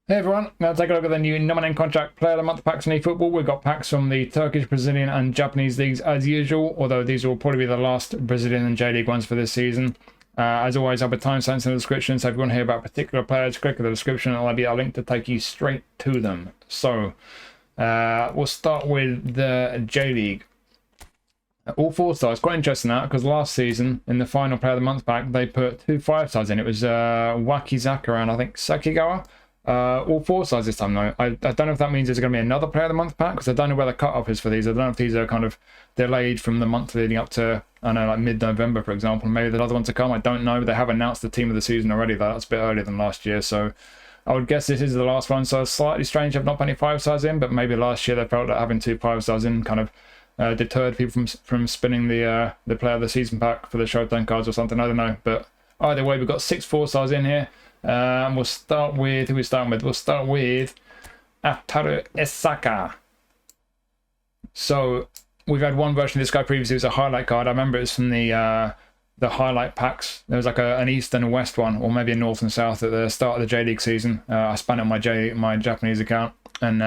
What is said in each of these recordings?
Hey everyone, now take a look at the new Nominating Contract Player of the Month packs in eFootball. We've got packs from the Turkish, Brazilian and Japanese leagues as usual, although these will probably be the last Brazilian and J-League ones for this season. As always, I'll put timestamps in the description, so if you want to hear about particular players, click on the description and I'll be a link to take you straight to them. So, we'll start with the J-League. All 4 stars, quite interesting that, because last season, in the final Player of the Month pack, they put 2 5-stars in. It was Wakizaka and I think Sakigawa. All 4 stars this time though. I don't know if that means there's going to be another Player of the Month pack, because I don't know where the cut-off is for these. I don't know if these are kind of delayed from the month leading up to, I don't know, like mid-November, for example. Maybe there's another one to come. I don't know. They have announced the team of the season already, though. That's a bit earlier than last year, so I would guess this is the last one. So it's slightly strange I've not put any 5-stars in, but maybe last year they felt that having 2 5-stars in kind of deterred people from spinning the Player of the Season pack for the Showtime cards or something. I don't know, but either way, we've got 6 4-stars in here. And we'll start with, who are we starting with? We'll start with Ataru Esaka. So we've had one version of this guy previously. It was a highlight card. I remember it was from the highlight packs. There was like an east and a west one, or maybe a north and south at the start of the J-League season. I spun it on my Japanese account, and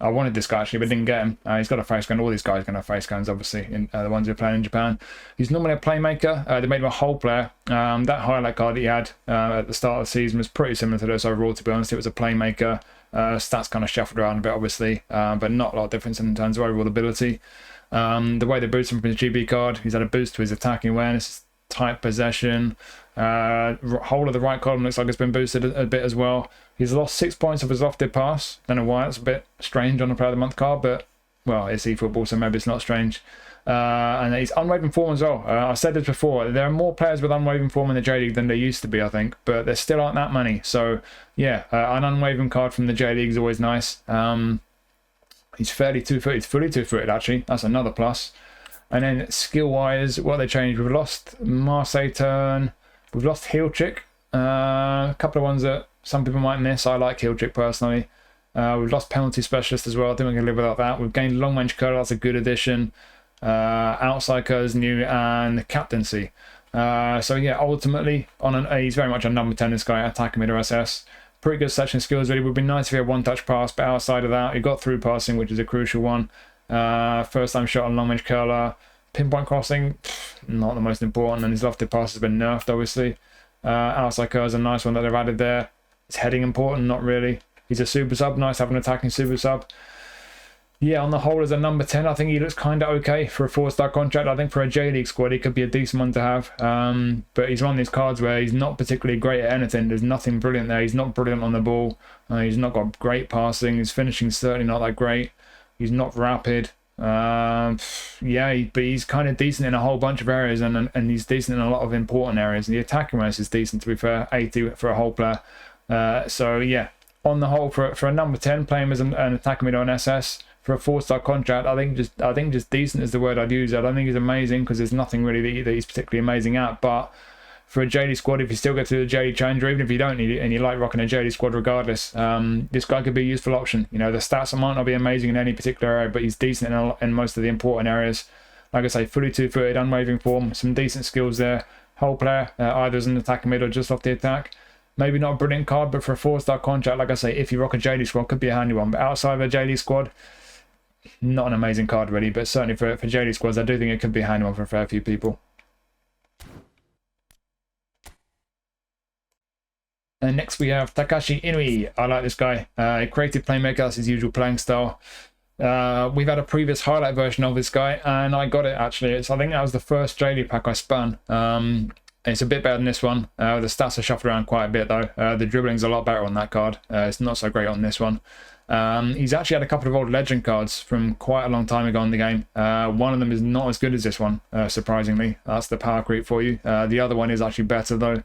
I wanted this guy actually, but didn't get him. He's got a face scan. All these guys are going to have face scans, obviously, in the ones who are playing in Japan. He's normally a playmaker. They made him a whole player. That highlight card that he had at the start of the season was pretty similar to this overall, to be honest. It was a playmaker. Stats kind of shuffled around a bit, obviously, but not a lot of difference in terms of overall ability. The way they boost him from his GB card, he's had a boost to his attacking awareness, tight possession. Whole of the right column looks like it's been boosted a bit as well. He's lost 6 points of his lofted pass. Don't know why. That's a bit strange on a Player of the Month card, but well, it's eFootball, so maybe it's not strange. And he's unwavering form as well. I've said this before. There are more players with unwavering form in the J League than there used to be, I think, but there still aren't that many. So yeah, an unwavering card from the J League is always nice. He's fairly two-footed. He's fully two-footed actually. That's another plus. And then skill-wise, what they changed, we've lost Marseille Turn. We've lost Heel Chick. A couple of ones that some people might miss. I like Heel Chick personally. We've lost Penalty Specialist as well. I think we can live without that. We've gained Long Range Curler. That's a good addition. Outside Curler's new, and Captaincy. So yeah, ultimately, he's very much a number 10, this guy, attacking mid or SS. Pretty good section skills, really. It would be nice if he had one-touch pass, but outside of that, he got through passing, which is a crucial one. First time shot on Long Range Curler. Pinpoint crossing, not the most important, and his lofted pass has been nerfed, obviously. Outside curl is a nice one that they've added there. Is heading important? Not really. He's a super sub, nice having an attacking super sub. Yeah, on the whole, as a number 10, I think he looks kind of okay for a 4-star contract. I think for a J-League squad, he could be a decent one to have. But he's one of these cards where he's not particularly great at anything. There's nothing brilliant there. He's not brilliant on the ball. He's not got great passing. His finishing's certainly not that great. He's not rapid. Yeah, but he's kind of decent in a whole bunch of areas, and he's decent in a lot of important areas. And the attacking awareness is decent, to be fair, 80 for a whole player. So yeah, on the whole, for a number 10, playing him as an attacking mid on SS for a 4-star contract, I think just decent is the word I'd use. I don't think he's amazing, because there's nothing really that he's particularly amazing at, but for a J-League squad, if you still get to the J-League Challenger, even if you don't need it and you like rocking a J-League squad regardless, this guy could be a useful option. You know, the stats might not be amazing in any particular area, but he's decent in most of the important areas. Like I say, fully two-footed, unwavering form, some decent skills there. Whole player, either as an attacking mid or just off the attack. Maybe not a brilliant card, but for a 4-star contract, like I say, if you rock a J-League squad, could be a handy one. But outside of a J-League squad, not an amazing card really, but certainly for J-League squads, I do think it could be a handy one for a fair few people. And next we have Takashi Inui. I like this guy. Creative playmaker, that's his usual playing style. We've had a previous highlight version of this guy, and I got it actually. I think that was the first J-League pack I spun. It's a bit better than this one. The stats are shuffled around quite a bit though. The dribbling's a lot better on that card. It's not so great on this one. He's actually had a couple of old legend cards from quite a long time ago in the game. One of them is not as good as this one, surprisingly. That's the power creep for you. The other one is actually better though.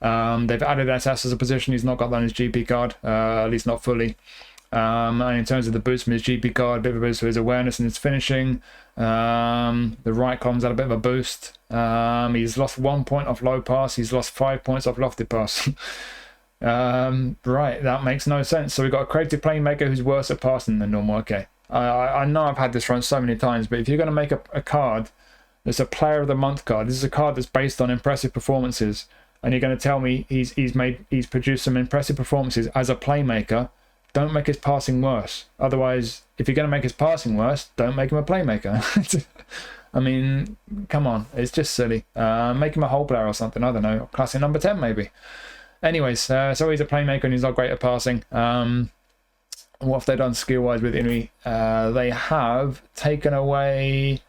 They've added SS as a position. He's not got that on his GP card, at least not fully. And in terms of the boost from his GP card, a bit of a boost for his awareness and his finishing. The right column's had a bit of a boost. He's lost 1 point off low pass. He's lost 5 points off lofted pass. Right, that makes no sense. So we've got a creative playmaker who's worse at passing than normal. Okay, I know I've had this run so many times, but if you're going to make a card that's a Player of the Month card, this is a card that's based on impressive performances. And you're going to tell me he's produced some impressive performances as a playmaker, don't make his passing worse. Otherwise, if you're going to make his passing worse, don't make him a playmaker. I mean, come on, it's just silly. Make him a whole player or something, I don't know, classic number 10 maybe. Anyways, so he's a playmaker and he's not great at passing. What have they done skill-wise with Inui? They have taken away...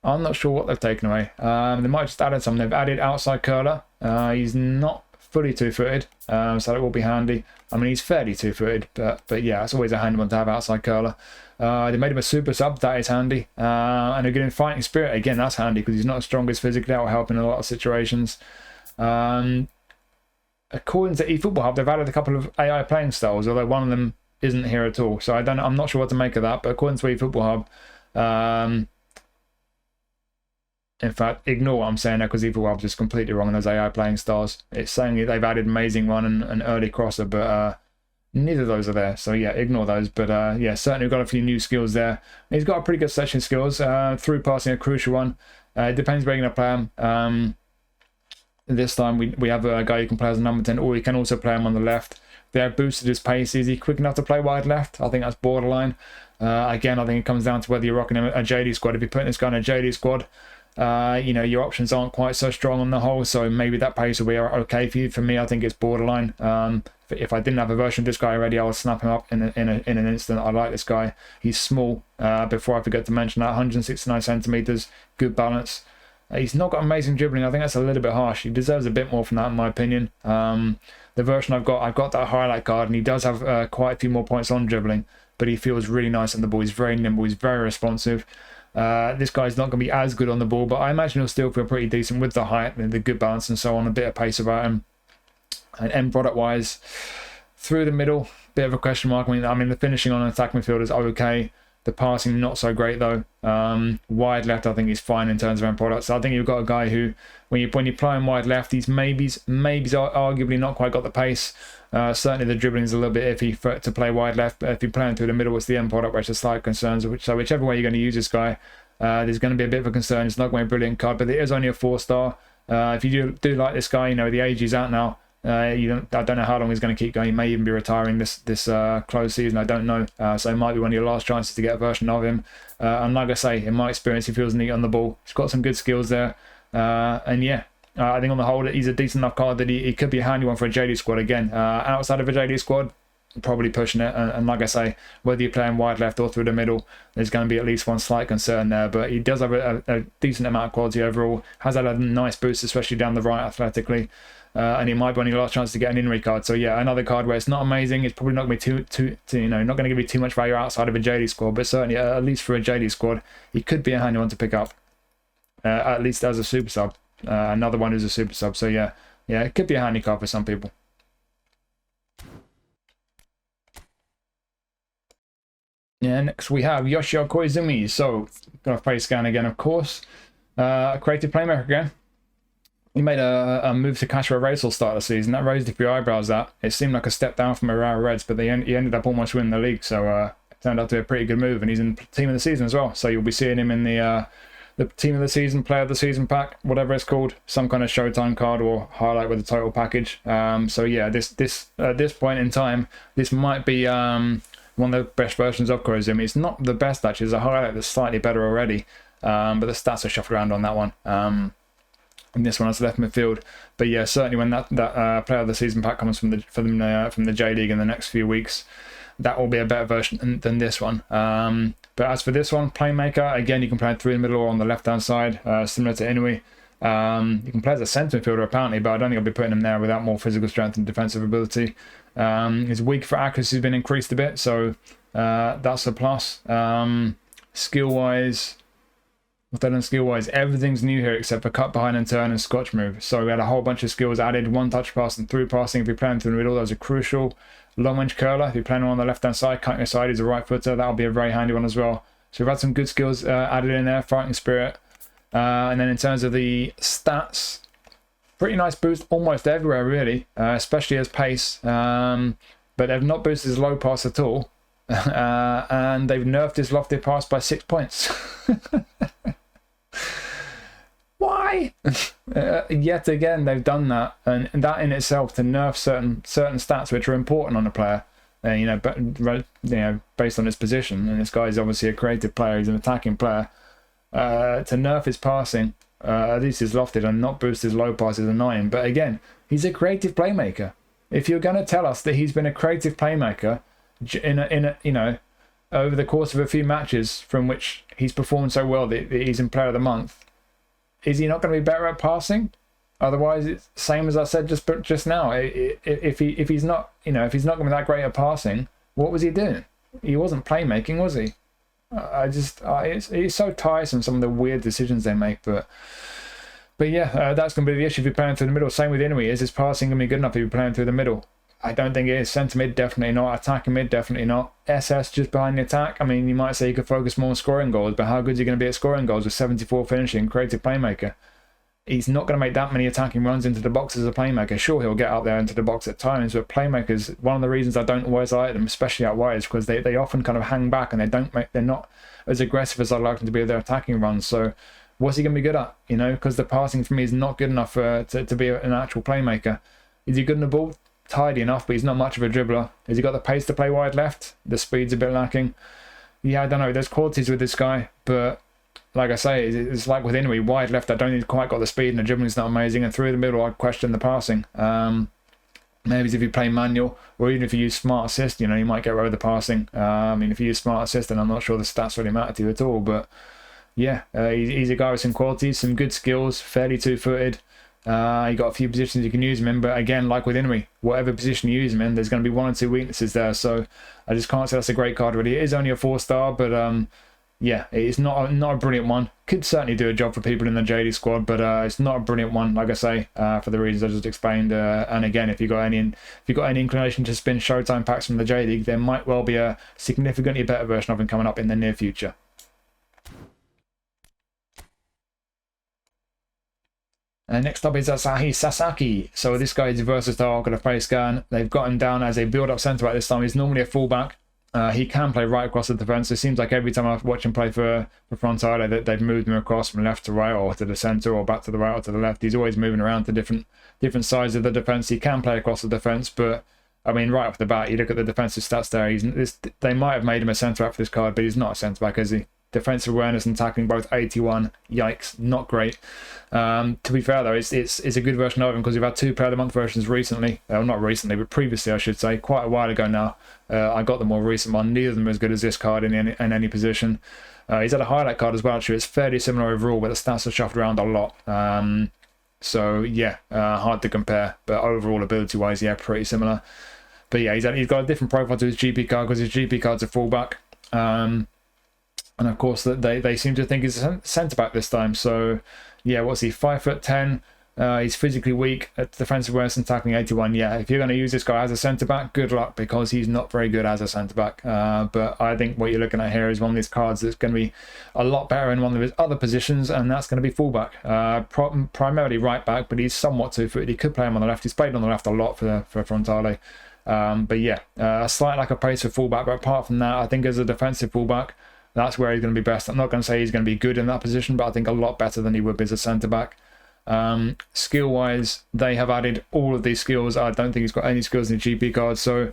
I'm not sure what they've taken away. They might have just added some. They've added outside curler. He's not fully two-footed, so that will be handy. I mean, he's fairly two-footed, but yeah, it's always a handy one to have outside curler. They made him a super sub. That is handy. And again, in fighting spirit, again, that's handy because he's not as strong as physically. That will help in a lot of situations. According to eFootball Hub, they've added a couple of AI playing styles, although one of them isn't here at all. So I'm not sure what to make of that. But according to eFootball Hub, in fact, ignore what I'm saying there because eFootball Hub's just completely wrong on those AI playing styles. It's saying they've added amazing one and an early crosser, but neither of those are there. So yeah, ignore those. But yeah, certainly got a few new skills there. He's got a pretty good session skills. Through passing, a crucial one. It depends where you're going to play him. This time we have a guy who can play as a number 10, or you can also play him on the left. They have boosted his pace. Is he quick enough to play wide left? I think that's borderline. Again, I think it comes down to whether you're rocking him a JD squad. If you're putting this guy in a JD squad, you know, your options aren't quite so strong on the whole, so maybe that pace will be okay for you. For me, I think it's borderline. If I didn't have a version of this guy already, I would snap him up in an instant. I like this guy. He's small. Before I forget to mention that, 169 centimeters, good balance. He's not got amazing dribbling. I think that's a little bit harsh. He deserves a bit more from that, in my opinion. The version I've got that highlight card, and he does have quite a few more points on dribbling, but he feels really nice on the ball. He's very nimble. He's very responsive. This guy's not going to be as good on the ball, but I imagine he'll still feel pretty decent with the height and the good balance and so on, a bit of pace about him. And end product wise, through the middle, bit of a question mark. I mean the finishing on an attack midfield is okay. The passing not so great though. Wide left, I think he's fine in terms of end product. So I think you've got a guy who, when you play him wide left, he's maybe arguably not quite got the pace. Certainly the dribbling is a little bit iffy to play wide left, but if you're playing through the middle, it's the end product where it's a slight concern. So whichever way you're going to use this guy, there's going to be a bit of a concern. It's not going to be a brilliant card, but it is only a 4-star. If you do like this guy, you know, the age is out now. I don't know how long he's going to keep going. He may even be retiring this close season. I don't know. So it might be one of your last chances to get a version of him. And like I say, in my experience, he feels neat on the ball. He's got some good skills there. And yeah, I think on the whole, he's a decent enough card that he could be a handy one for a JD squad again. Outside of a JD squad, probably pushing it. And like I say, whether you're playing wide left or through the middle, there's going to be at least one slight concern there. But he does have a decent amount of quality overall. Has had a nice boost, especially down the right athletically. And he might be one of your last chance to get an Inui card. So yeah, another card where it's not amazing. It's probably not going to be not going to give you too much value outside of a JD squad, but certainly at least for a JD squad, he could be a handy one to pick up. At least as a super sub. Another one who's a super sub. So yeah, it could be a handy card for some people. Yeah, next we have Yoshio Koizumi. So gonna face scan again, of course. Creative playmaker again. He made a move to catch for a race or start of the season. That raised a few eyebrows. That it seemed like a step down from Arawa Reds, but he ended up almost winning the league. So it turned out to be a pretty good move, and he's in team of the season as well. So you'll be seeing him in the team of the season, player of the season pack, whatever it's called, some kind of Showtime card or highlight with the total package. So yeah, this at this point in time, this might be one of the best versions of Koizumi. It's not the best actually. There's a highlight that's slightly better already, but the stats are shuffled around on that one. And this one has left midfield, but yeah, certainly when that player of the season pack comes from the J League in the next few weeks, that will be a better version than this one. But as for this one, playmaker, again, you can play through the middle or on the left hand side, similar to Inui. You can play as a centre midfielder apparently, but I don't think I'll be putting him there without more physical strength and defensive ability. His weak for accuracy has been increased a bit, so that's a plus. Skill wise, everything's new here except for cut behind and turn and scotch move. So we had a whole bunch of skills added. One touch pass and through passing if you're playing through the middle, those are crucial. Long range curler, if you're playing on the left hand side, cutting aside, he's a right footer, that'll be a very handy one as well. So we've had some good skills added in there. Fighting spirit, and then in terms of the stats, pretty nice boost almost everywhere really, especially as pace, but they've not boosted his low pass at all. And they've nerfed his lofted pass by 6 points. Why? Yet again, they've done that, and that in itself to nerf certain stats which are important on a player. based on his position. And this guy is obviously a creative player. He's an attacking player. To nerf his passing, at least his lofted, and not boost his low pass is annoying. But again, he's a creative playmaker. If you're going to tell us that he's been a creative playmaker over the course of a few matches from which he's performed so well that he's in Player of the Month, is he not going to be better at passing? Otherwise, it's the same as I said just now. If he's not going to be that great at passing, what was he doing? He wasn't playmaking, was he? It's so tiresome, some of the weird decisions they make. But yeah, that's going to be the issue if you're playing through the middle. Same with Inui. Is his passing going to be good enough if you're playing through the middle? I don't think it is. Centre mid, definitely not. Attacking mid, definitely not. SS just behind the attack. I mean, you might say you could focus more on scoring goals, but how good is he going to be at scoring goals with 74 finishing, creative playmaker? He's not going to make that many attacking runs into the box as a playmaker. Sure, he'll get out there into the box at times, but playmakers, one of the reasons I don't always like them, especially out wide, is because they often kind of hang back and they're not as aggressive as I'd like them to be with their attacking runs. So what's he going to be good at? Because the passing for me is not good enough to be an actual playmaker. Is he good in the ball? Tidy enough, but he's not much of a dribbler. Has he got the pace to play wide left? The speed's a bit lacking. Yeah, I don't know. There's qualities with this guy, but like I say, it's like with Inui, wide left, I don't think he's quite got the speed, and the dribbling's not amazing. And through the middle, I'd question the passing. Maybe if you play manual, or even if you use smart assist, you might get rid of the passing. If you use smart assist, then I'm not sure the stats really matter to you at all. But yeah, he's a guy with some qualities, some good skills, fairly two-footed. You got a few positions you can use him in, but again, like with Inui, whatever position you use him in, there's going to be 1 or 2 weaknesses there. So I just can't say that's a great card really. It is only a 4-star, but yeah, it's not a brilliant one. Could certainly do a job for people in the JD squad, but it's not a brilliant one, like I say, for the reasons I just explained. And again, if you got any inclination to spin Showtime packs from the J League, there might well be a significantly better version of him coming up in the near future. And next up is Asahi Sasaki. So this guy is a versatile, got a face scan. They've got him down as a build-up centre-back this time. He's normally a fullback. He can play right across the defence. It seems like every time I watch him play for Frontale that they've moved him across from left to right, or to the centre, or back to the right or to the left. He's always moving around to different sides of the defence. He can play across the defence, but I mean, right off the bat, you look at the defensive stats there. They might have made him a centre-back for this card, but he's not a centre-back, is he? Defensive awareness and tackling both 81. Yikes, not great. To be fair though, it's a good version of him because we've had 2 Player of the Month versions recently. Well, not recently, but previously I should say, quite a while ago now. I got the more recent one. Neither of them are as good as this card in any position. He's had a highlight card as well. Actually, it's fairly similar overall, but the stats are shuffled around a lot. So yeah, hard to compare. But overall, ability-wise, yeah, pretty similar. But yeah, he's got a different profile to his GP card because his GP card's a fullback. And of course, they seem to think he's a centre-back this time. So, yeah, what's he, 5'10"? He's physically weak at defensive awareness and tackling 81. Yeah, if you're going to use this guy as a centre-back, good luck, because he's not very good as a centre-back. But I think what you're looking at here is one of these cards that's going to be a lot better in one of his other positions, and that's going to be fullback. Primarily right-back, but he's somewhat two-footed. He could play him on the left. He's played on the left a lot for Frontale. But yeah, a slight lack of pace for fullback. But apart from that, I think as a defensive fullback, that's where he's going to be best. I'm not going to say he's going to be good in that position, but I think a lot better than he would be as a centre-back. Skill-wise, they have added all of these skills. I don't think he's got any skills in the GP card. So,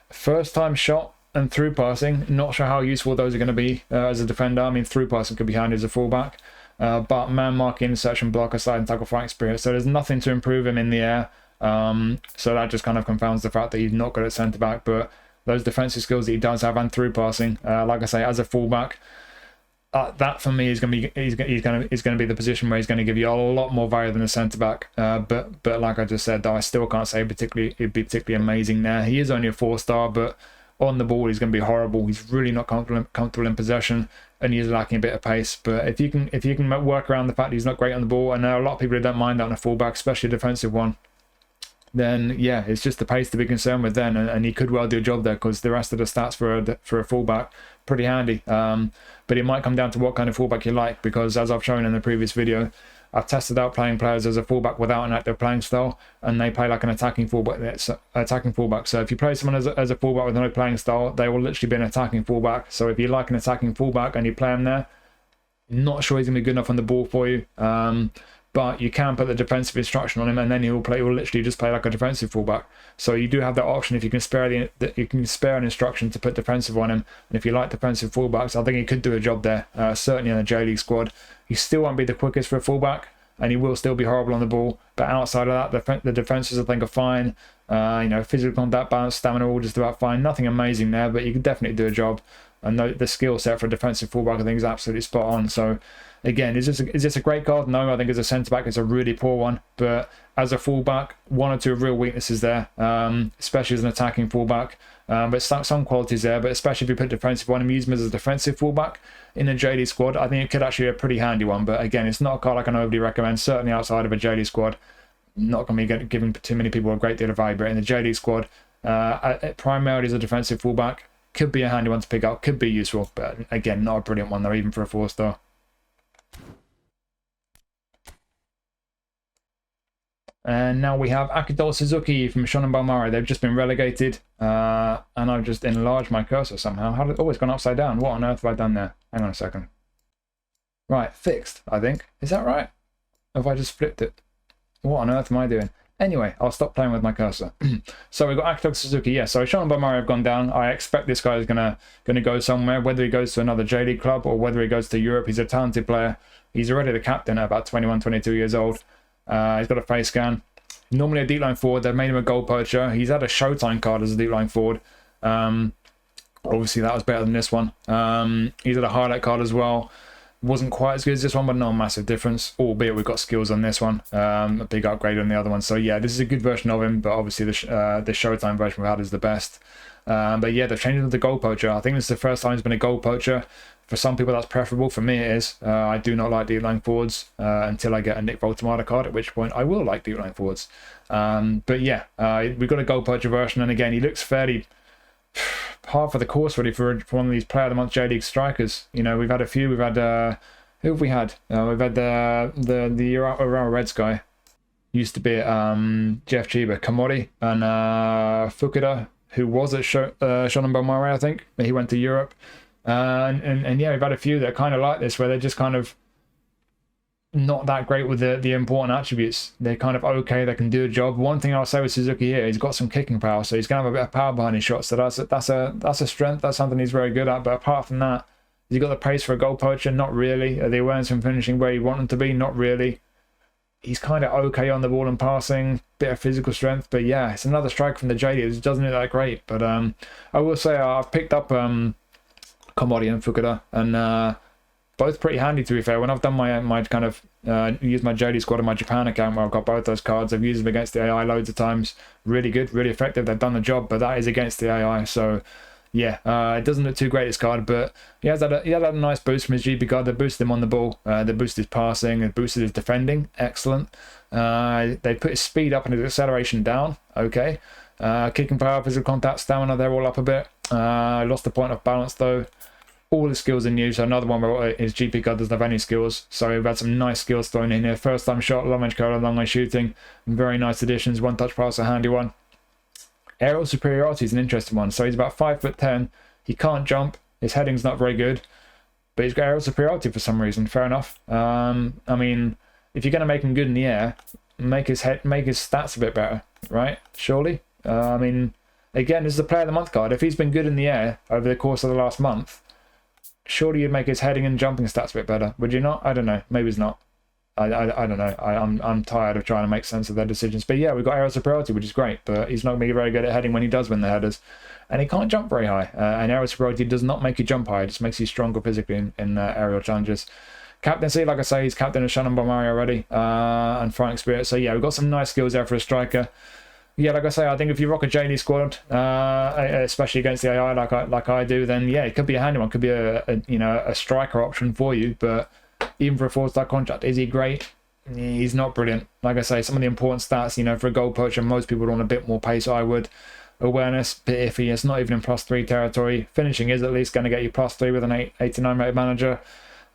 first-time shot and through passing, not sure how useful those are going to be as a defender. I mean, through passing could be handy as a fullback. But man marking, search and block, slide and tackle fight experience. So there's nothing to improve him in the air. So that just kind of confounds the fact that he's not good at centre-back. But those defensive skills that he does have and through passing, like I say, as a fullback, that for me is going to be he's going to be the position where he's going to give you a lot more value than a centre back. But like I just said, though, I still can't say it'd be particularly amazing there. He is only a 4-star, but on the ball he's going to be horrible. He's really not comfortable in possession, and he's lacking a bit of pace. But if you can work around the fact that he's not great on the ball, and there are a lot of people who don't mind that on a fullback, especially a defensive one, then yeah, it's just the pace to be concerned with then, and he could well do a job there because the rest of the stats for a fullback pretty handy. But it might come down to what kind of fullback you like, because as I've shown in the previous video, I've tested out playing players as a fullback without an active playing style, and they play like an attacking fullback. So if you play someone as a fullback with no playing style, they will literally be an attacking fullback. So if you like an attacking fullback and you play him there, not sure he's gonna be good enough on the ball for you. but you can put the defensive instruction on him, and then he will literally just play like a defensive fullback. So you do have that option if you can spare you can spare an instruction to put defensive on him. And if you like defensive fullbacks, I think he could do a job there. Certainly in the J League squad, he still won't be the quickest for a fullback, and he will still be horrible on the ball. But outside of that, the defenses I think are fine. Physical contact, balance, stamina, all just about fine. Nothing amazing there, but you can definitely do a job. And the skill set for a defensive fullback I think is absolutely spot on. So again, is this a great card? No, I think as a centre back it's a really poor one. But as a fullback, one or two real weaknesses there, especially as an attacking fullback. But some qualities there, but especially if you put defensive on him, use him as a defensive fullback in a JD squad, I think it could actually be a pretty handy one. But again, it's not a card I can overly recommend, certainly outside of a JD squad. Not going to be giving too many people a great deal of value, but in the JD squad, primarily as a defensive fullback, could be a handy one to pick up, could be useful, but again, not a brilliant one though, even for a 4-star. And now we have Akito Suzuki from Shonan Bellmare. They've just been relegated, and I've just enlarged my cursor somehow. It's gone upside down. What on earth have I done there? Hang on a second. Right, fixed, I think. Is that right? Or have I just flipped it? What on earth am I doing? Anyway, I'll stop playing with my cursor. So we've got Akito Suzuki. Yeah, so Shonan Bellmare have gone down. I expect this guy is gonna go somewhere, whether he goes to another J League club or whether he goes to Europe. He's a talented player. He's already the captain at about 21, 22 years old. He's got a face scan. Normally a deep line forward. They've made him a goal poacher. He's had a Showtime card as a deep line forward. Obviously that was better than this one. He's had a highlight card as well. Wasn't quite as good as this one, but not a massive difference, albeit we've got skills on this one, a big upgrade on the other one. So yeah, this is a good version of him, but obviously the Showtime version we had is the best. But yeah, they've changed him to the goal poacher. I think this is the first time he's been a goal poacher. For some people that's preferable. For me it is. I do not like deep line forwards until I get a Nick Voltemada card, at which point I will like deep line forwards. But yeah, we've got a goal poacher version, and again he looks fairly par for the course really for one of these player of the month J League strikers. We've had a few. We've had who have we had? We've had the Urawa Reds guy. Used to be Jeff Chiba, Kamori, and Fukuda, who was at Shonan Bellmare, I think. He went to Europe. And yeah, we've had a few that are kind of like this, where they're just kind of not that great with the important attributes. They're kind of okay, they can do a job. One thing I'll say with Suzuki here, he's got some kicking power, so he's gonna have a bit of power behind his shots. So that's a strength. That's something he's very good at. But apart from that, has he got the pace for a goal poacher? Not really. Are the awareness from finishing where you want him to be? Not really. He's kind of okay on the ball and passing, bit of physical strength. But yeah, it's another strike from the JD. It doesn't look that great. But I will say I've picked up Komori and Fukuda, and both pretty handy, to be fair. When I've done my kind of used my JD squad and my Japan account where I've got both those cards, I've used them against the AI loads of times. Really good, really effective. They've done the job, but that is against the AI. So yeah, it doesn't look too great, this card, but he had a nice boost from his GP card. They boosted him on the ball. They boosted his passing. They boosted his defending. Excellent. They put his speed up and his acceleration down. Okay. Kicking power, physical contact, stamina, they're all up a bit. Lost the point of balance though. All the skills in use. Another one where his GP card doesn't have any skills. So we've had some nice skills thrown in here. First time shot, long range curler, long range shooting. Very nice additions. One touch pass, a handy one. Aerial superiority is an interesting one. So he's about 5'10". He can't jump. His heading's not very good, but he's got aerial superiority for some reason. Fair enough. I mean, if you're going to make him good in the air, make his stats a bit better, right? Surely. I mean, again, this is a player of the month card. If he's been good in the air over the course of the last month, surely you'd make his heading and jumping stats a bit better, would you not? I don't know. Maybe it's not. I don't know. I'm tired of trying to make sense of their decisions. But yeah, we've got aerial superiority, which is great, but he's not going to be very good at heading when he does win the headers. And he can't jump very high. And aerial superiority does not make you jump high. It just makes you stronger physically in aerial challenges. Captaincy, like I say, he's captain of Shonan Bellmare already. And fighting spirit. So yeah, we've got some nice skills there for a striker. Yeah, like I say, I think if you rock a JD squad, especially against the AI like I do, then yeah, it could be a handy one. Could be a striker option for you. But even for a 4-star contract, is he great? He's not brilliant. Like I say, some of the important stats, for a goal poacher, most people would want a bit more pace. I would. Awareness, bit iffy. It's not even in +3 territory. Finishing is at least going to get you +3 with an 89 rated manager.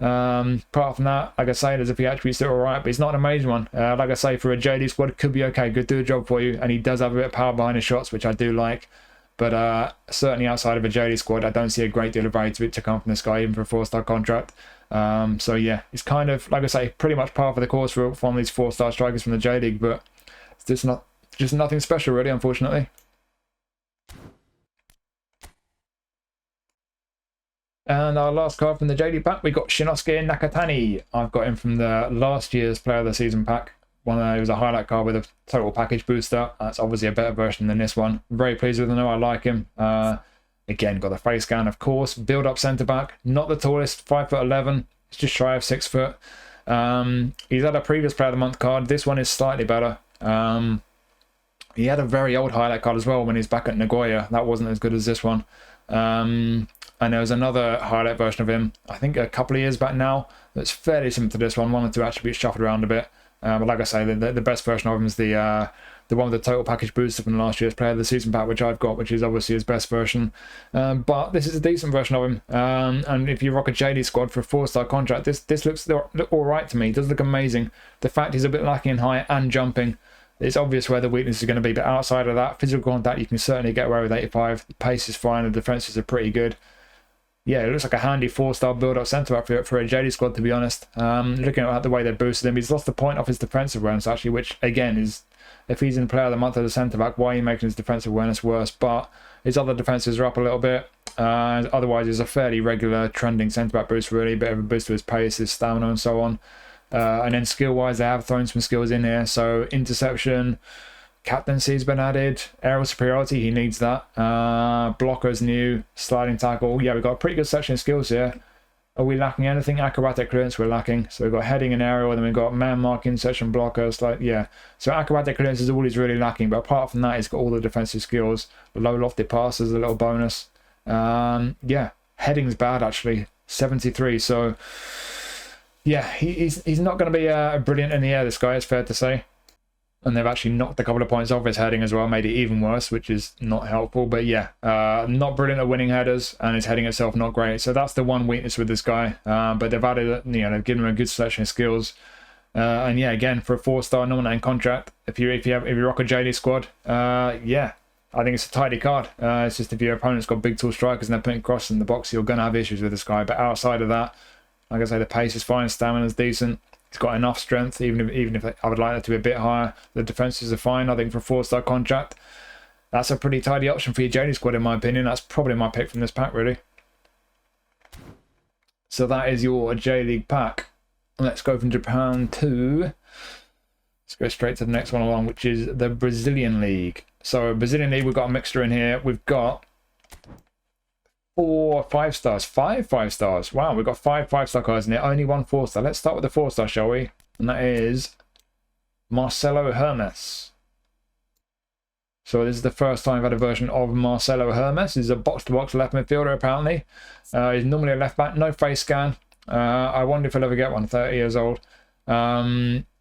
Apart from that, like I say, there's a few attributes that are alright, but he's not an amazing one. Like I say, for a JD squad, it could be okay, could do a job for you, and he does have a bit of power behind his shots, which I do like. But certainly outside of a JD squad, I don't see a great deal of value to come from this guy, even for a 4-star contract. So yeah, it's kind of, like I say, pretty much par for the course for one of these 4-star strikers from the J League, but it's just nothing special really, unfortunately. And our last card from the J League pack, we got Shinnosuke Nakatani. I've got him from the last year's Player of the Season pack. It was a highlight card with a total package booster. That's obviously a better version than this one. Very pleased with him, I like him. Again, got the face scan, of course. Build up centre back, not the tallest, 5'11". He's just shy of 6 foot. He's had a previous Player of the Month card. This one is slightly better. He had a very old highlight card as well when he's back at Nagoya. That wasn't as good as this one. And there was another highlight version of him, I think a couple of years back now, that's fairly similar to this one. One or two attributes shuffled around a bit. But like I say, the best version of him is the one with the total package booster from last year's Player of the Season pack, which I've got, which is obviously his best version. But this is a decent version of him. And if you rock a JD squad for a 4-star contract, this looks all right to me. It does look amazing. The fact he's a bit lacking in height and jumping, it's obvious where the weakness is going to be. But outside of that, physical contact, you can certainly get away with 85. The pace is fine. The defenses are pretty good. Yeah, it looks like a handy 4-star build-up centre-back for a JD squad, to be honest. Looking at the way they boosted him, he's lost the point off his defensive awareness, actually, which, again, is, if he's in Player of the Month as a centre-back, why are you making his defensive awareness worse? But his other defences are up a little bit. Otherwise, he's a fairly regular trending centre-back boost, really. Bit of a boost to his pace, his stamina, and so on. And then skill-wise, they have thrown some skills in here. So interception, captaincy's been added, aerial superiority, he needs that. Blockers new, sliding tackle. Yeah, we've got a pretty good section of skills here. Are we lacking anything? Acrobatic clearance, we're lacking. So we've got heading and aerial, and then we've got man marking, section blockers. Yeah. So acrobatic clearance is all he's really lacking. But apart from that, he's got all the defensive skills. Low lofted pass is a little bonus. Yeah, heading's bad actually, 73. So yeah, he's not going to be brilliant in the air, this guy, it's fair to say. And they've actually knocked a couple of points off his heading as well, made it even worse, which is not helpful. But yeah, not brilliant at winning headers, and his heading itself not great. So that's the one weakness with this guy. But they've added, they've given him a good selection of skills. And yeah, again, for a 4-star nominating contract, if you rock a JD squad, yeah, I think it's a tidy card. It's just if your opponent's got big tall strikers and they're putting crosses in the box, you're going to have issues with this guy. But outside of that, like I say, the pace is fine, stamina's decent. He's got enough strength, even if I would like that to be a bit higher. The defenses are fine, I think, for a 4-star contract. That's a pretty tidy option for your JD squad, in my opinion. That's probably my pick from this pack, really. So that is your J League pack. Let's go from Japan to... Let's go straight to the next one along, which is the Brazilian League. So Brazilian League, we've got a mixture in here. We've got 4 5-stars, 5 5-stars. Wow, we've got 5 5-star cards in here, only 1 4-star. Let's start with the 4-star, shall we? And that is Marcelo Hermes. So this is the first time I've had a version of Marcelo Hermes. He's a box-to-box left midfielder, apparently. He's normally a left-back, no face scan. I wonder if he'll ever get one, 30 years old.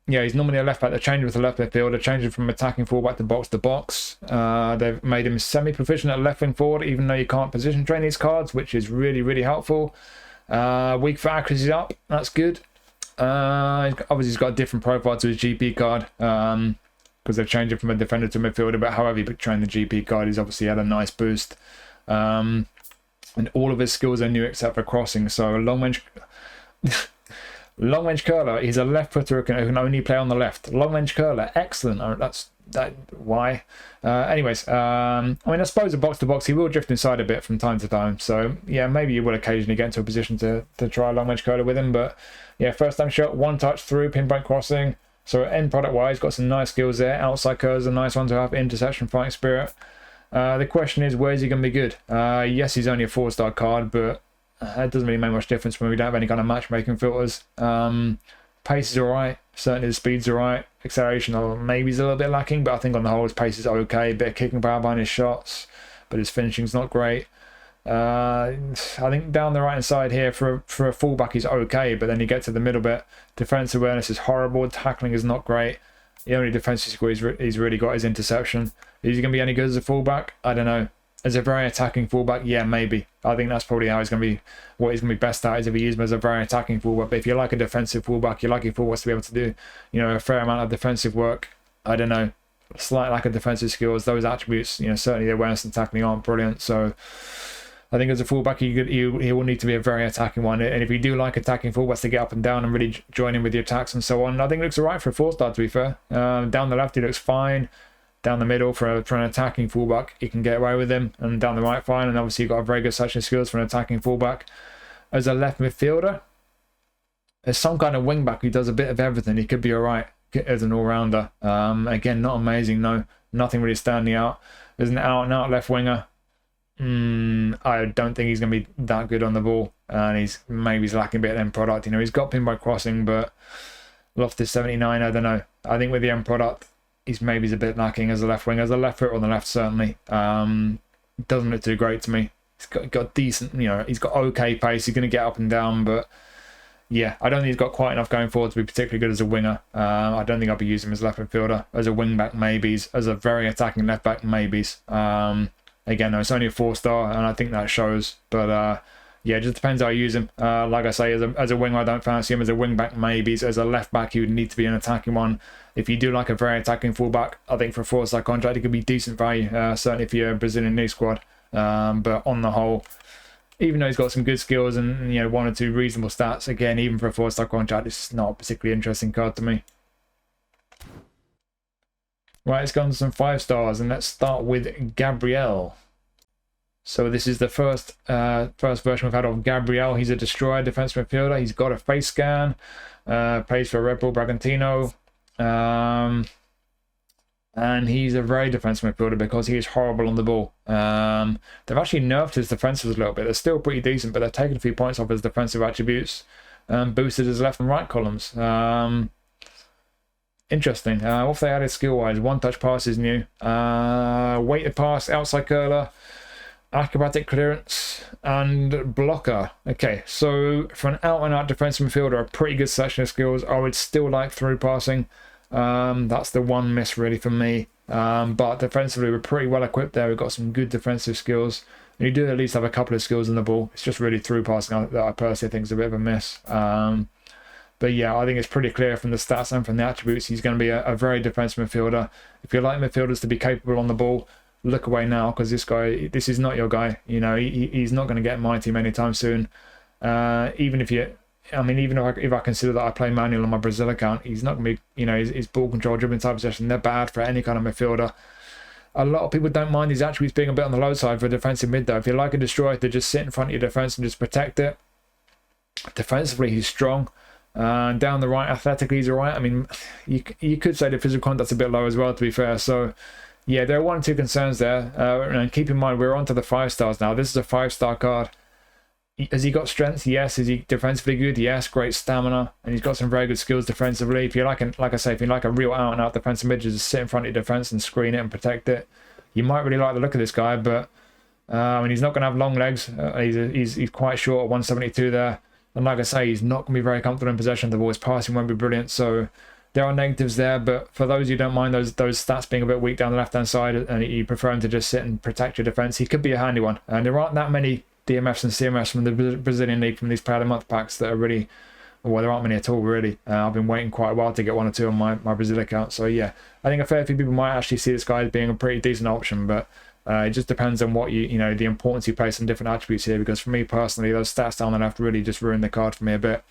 Yeah, he's normally a left-back. They changed with the left midfielder, changed him from attacking fullback to box-to-box. They've made him semi-proficient at left-wing forward, even though you can't position train these cards, which is really, really helpful. Weak for accuracy up, that's good. Obviously, he's got a different profile to his GP card, because they've changed it from a defender to a midfielder, but however you train the GP card, he's obviously had a nice boost. And all of his skills are new except for crossing, so long range... Long range curler, he's a left footer who can only play on the left. Long range curler, excellent. Why? Anyways, I mean, I suppose a box to box, he will drift inside a bit from time to time. So yeah, maybe you will occasionally get into a position to try a long range curler with him. But yeah, first time shot, one touch through, pinpoint crossing. So end product wise, got some nice skills there. Outside curls, a nice one to have. Interception, fighting spirit. The question is, where is he going to be good? Yes, he's only a 4-star card, but it doesn't really make much difference when we don't have any kind of matchmaking filters. Pace is alright, certainly the speed's alright. Acceleration maybe is a little bit lacking, but I think on the whole his pace is okay. Bit of kicking power behind his shots, but his finishing's not great. I think down the right hand side here for a fullback he's okay, but then you get to the middle bit, defensive awareness is horrible, tackling is not great. The only defensive skill he's really got is interception. Is he going to be any good as a fullback? I don't know. As a very attacking fullback, yeah, maybe. I think that's probably how he's going to be. What he's going to be best at is if you use him as a very attacking fullback. But if you like a defensive fullback, you like your fullbacks to be able to do, a fair amount of defensive work. I don't know, slight lack of defensive skills. Those attributes, certainly the awareness and tackling aren't brilliant. So I think as a fullback, he will need to be a very attacking one. And if you do like attacking fullbacks to get up and down and really join in with the attacks and so on, I think it looks alright for a 4-star, to be fair. Down the left, he looks fine. Down the middle, for an attacking fullback, he can get away with him. And down the right, fine. And obviously, you've got a very good section skills for an attacking fullback. As a left midfielder, as some kind of wing-back who does a bit of everything, he could be alright as an all-rounder. Again, not amazing, no. Nothing really standing out. As an out-and-out left winger, I don't think he's going to be that good on the ball, and he's lacking a bit of end product. You know, he's got pinned by crossing, but Loftus 79, I don't know. I think with the end product, he's a bit lacking as a left winger. As a left foot on the left, certainly. Doesn't look too great to me. He's got decent, you know, he's got okay pace. He's going to get up and down, but yeah, I don't think he's got quite enough going forward to be particularly good as a winger. I don't think I'll be using him as a left midfielder. As a wing back, maybes. As a very attacking left back, maybes. Again, no, it's only a 4-star, and I think that shows. But yeah, it just depends how you use him. Like I say, as a winger, I don't fancy him. As a wing back, maybes. As a left back, he would need to be an attacking one. If you do like a very attacking fullback, I think for a 4-star contract, it could be decent value. Certainly for your Brazilian league squad. But on the whole, even though he's got some good skills and, you know, 1 or 2 reasonable stats, again, even for a 4-star contract, it's not a particularly interesting card to me. Right, let's go on to some 5 stars, and let's start with Gabriel. So this is the first version we've had of Gabriel. He's a destroyer defensive midfielder. He's got a face scan, plays for Red Bull Bragantino, and he's a very defensive midfielder because he is horrible on the ball. They've actually nerfed his defensives a little bit. They're still pretty decent, but they've taken a few points off his defensive attributes, boosted his left and right columns. Interesting. What have they added skill-wise? One-touch pass is new. Weighted pass, outside curler, acrobatic clearance, and blocker. Okay, so for an out-and-out defensive midfielder, a pretty good section of skills. I would still like through passing. That's the one miss really for me. But defensively, we're pretty well equipped there. We've got some good defensive skills. You do at least have a couple of skills in the ball. It's just really through passing that I personally think is a bit of a miss. But yeah, I think it's pretty clear from the stats and from the attributes he's going to be a very defensive midfielder. If you like midfielders to be capable on the ball, look away now, because this is not your guy. You know, he's not going to get in my team anytime soon. Even if I consider that I play manual on my Brazil account, he's not going to be, you know, his ball control, dribbling type possession, they're bad for any kind of midfielder. A lot of people don't mind these attributes being a bit on the low side for a defensive mid though. If you like a destroyer to just sit in front of your defense and just protect it, defensively he's strong. Down the right, athletically he's alright. I mean, you could say the physical contact's a bit low as well, to be fair. So yeah, there are 1 or 2 concerns there. And keep in mind, we're on to the 5 stars now. This is a 5-star card. Has he got strength? Yes. Is he defensively good? Yes. Great stamina, and he's got some very good skills defensively. If you like a real out-and-out defensive mid, just sit in front of your defense and screen it and protect it, you might really like the look of this guy. But I mean, he's not going to have long legs. He's quite short at 172 there, and like I say, he's not going to be very comfortable in possession of the ball. His passing won't be brilliant, so there are negatives there. But for those who don't mind those stats being a bit weak down the left-hand side, and you prefer him to just sit and protect your defense, he could be a handy one. And there aren't that many DMFs and CMFs from the Brazilian League from these Player of the Month packs that are really, well, there aren't many at all really. I've been waiting quite a while to get 1 or 2 on my Brazil account. So yeah, I think a fair few people might actually see this guy as being a pretty decent option, but it just depends on what you know, the importance you place on different attributes here, because for me personally, those stats down the left really just ruin the card for me a bit.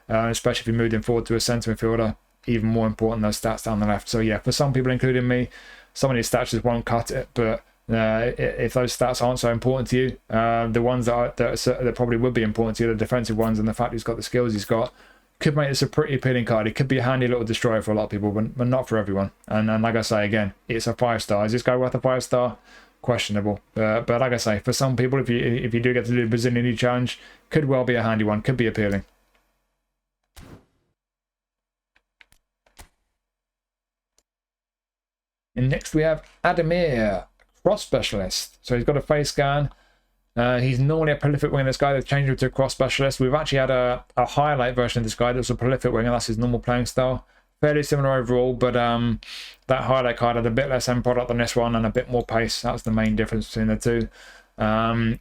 Especially if you moved him forward to a centre midfielder, even more important, those stats down the left. So yeah, for some people, including me, some of these stats just won't cut it, but if those stats aren't so important to you, the ones that probably would be important to you, the defensive ones, and the fact he's got the skills he's got, could make this a pretty appealing card. It could be a handy little destroyer for a lot of people, but not for everyone. And like I say again, it's a 5-star. Is this guy worth a 5-star? Questionable. But like I say, for some people, if you do get to do the Brazilian League Challenge, could well be a handy one. Could be appealing. And next we have Ademir, cross specialist. So he's got a face scan. He's normally a prolific winger. This guy, they've changed him to a cross specialist. We've actually had a highlight version of this guy that was a prolific winger. That's his normal playing style. Fairly similar overall, but that highlight card had a bit less end product than this one and a bit more pace. That's the main difference between the two.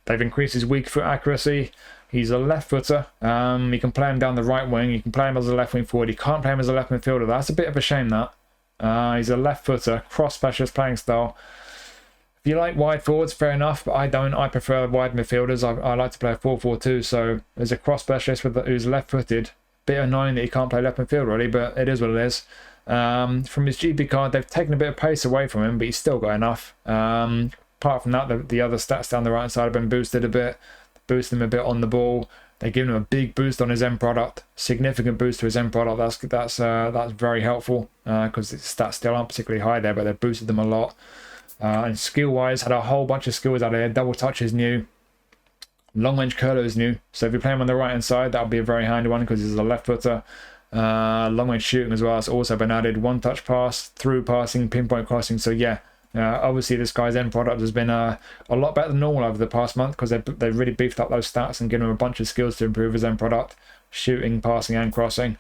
They've increased his weak foot accuracy. He's a left footer. You can play him down the right wing. You can play him as a left wing forward. You can't play him as a left midfielder. That's a bit of a shame, that. He's a left footer, cross specialist playing style. If you like wide forwards, fair enough, but I don't. I prefer wide midfielders. I like to play a 4-4-2, so there's a cross specialist who's left-footed. Bit annoying that he can't play left midfield, really, but it is what it is. From his GP card, they've taken a bit of pace away from him, but he's still got enough. Apart from that, the other stats down the right side have been boosted a bit, boosted him a bit on the ball. They've given him a big boost on his end product, significant boost to his end product. That's very helpful because his stats still aren't particularly high there, but they've boosted them a lot. And skill-wise, had a whole bunch of skills out of here. Double touch is new. Long-range curler is new. So if you play him on the right-hand side, that'll be a very handy one because he's a left footer. Long-range shooting as well has also been added. One-touch pass, through passing, pinpoint crossing. So yeah, obviously this guy's end product has been a lot better than normal over the past month because they've really beefed up those stats and given him a bunch of skills to improve his end product. Shooting, passing and crossing.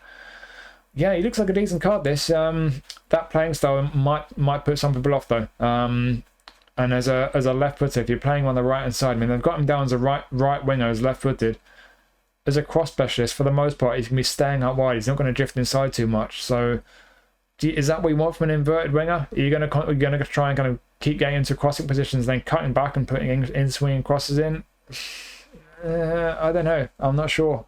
Yeah, he looks like a decent card, this. That playing style might put some people off, though. And as a left footer, if you're playing on the right hand side, I mean, they've got him down as a right winger, as left footed. As a cross specialist, for the most part, he's going to be staying out wide. He's not going to drift inside too much. So, is that what you want from an inverted winger? Are you going to try and kind of keep getting into crossing positions, then cutting back and putting in swinging crosses in? I don't know. I'm not sure.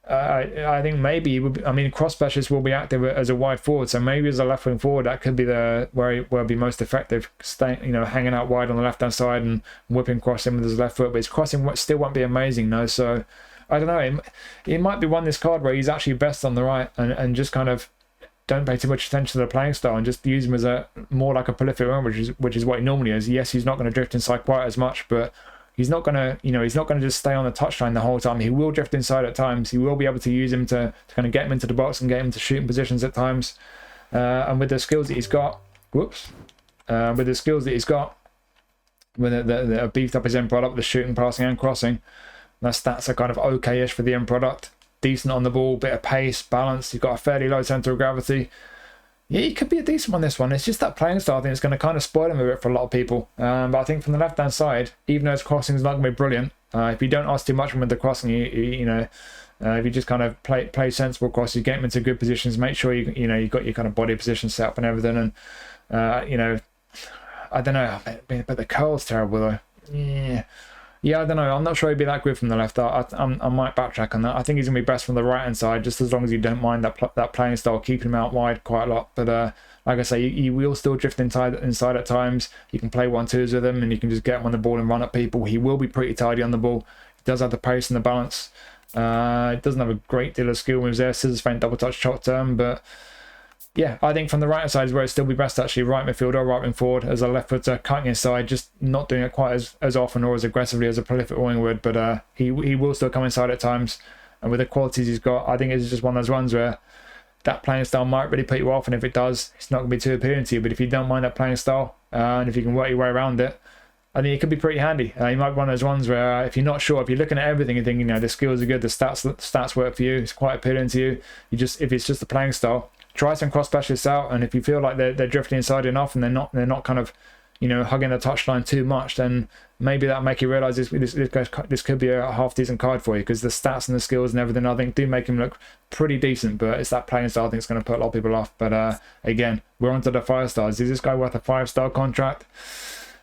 I think maybe he would be, I mean, cross specialists will be active as a wide forward, so maybe as a left wing forward that could be where he'll be most effective, staying, hanging out wide on the left hand side and whipping crossing with his left foot. But his crossing still won't be amazing, no. So I don't know. It might be one this card where he's actually best on the right and just kind of don't pay too much attention to the playing style and just use him as a more like a prolific winger, which is what he normally is. Yes, he's not going to drift inside quite as much, but he's not gonna just stay on the touchline the whole time. He will drift inside at times. He will be able to use him to kind of get him into the box and get him to shooting positions at times. And with the skills that he's got, with the beefed up his end product, the shooting, passing, and crossing, the stats are kind of okay-ish for the end product. Decent on the ball, bit of pace, balance. He's got a fairly low center of gravity. Yeah, he could be a decent one, this one. It's just that playing style. I think it's going to kind of spoil him a bit for a lot of people. But I think from the left-hand side, even though his crossing is not going to be brilliant, if you don't ask too much from him with the crossing, if you just kind of play sensible crosses, get him into good positions, make sure you've got your kind of body position set up and everything. And, I don't know, but the curl's terrible, though. Yeah, I don't know. I'm not sure he'd be that good from the left. I might backtrack on that. I think he's going to be best from the right-hand side, just as long as you don't mind that playing style, keeping him out wide quite a lot. But like I say, you will still drift inside at times. You can play 1-2s with him, and you can just get him on the ball and run at people. He will be pretty tidy on the ball. He does have the pace and the balance. He doesn't have a great deal of skill moves there. Scissors feint, double touch, short term, but yeah, I think from the right side is where it'd still be best, actually. Right midfielder or right wing forward as a left footer, cutting inside, just not doing it quite as often or as aggressively as a prolific wing would. But he will still come inside at times. And with the qualities he's got, I think it's just one of those ones where that playing style might really put you off. And if it does, it's not going to be too appealing to you. But if you don't mind that playing style, and if you can work your way around it, I think it could be pretty handy. You might be one of those ones where if you're not sure, if you're looking at everything and thinking, the skills are good, the stats work for you, it's quite appealing to you. If it's just the playing style, try some cross specialists out, and if you feel like they're drifting inside enough and they're not kind of hugging the touchline too much, then maybe that'll make you realise this could be a half decent card for you, because the stats and the skills and everything I think do make him look pretty decent. But it's that playing style I think it's going to put a lot of people off. But again, we're on to the 5 stars. Is this guy worth a 5-star contract?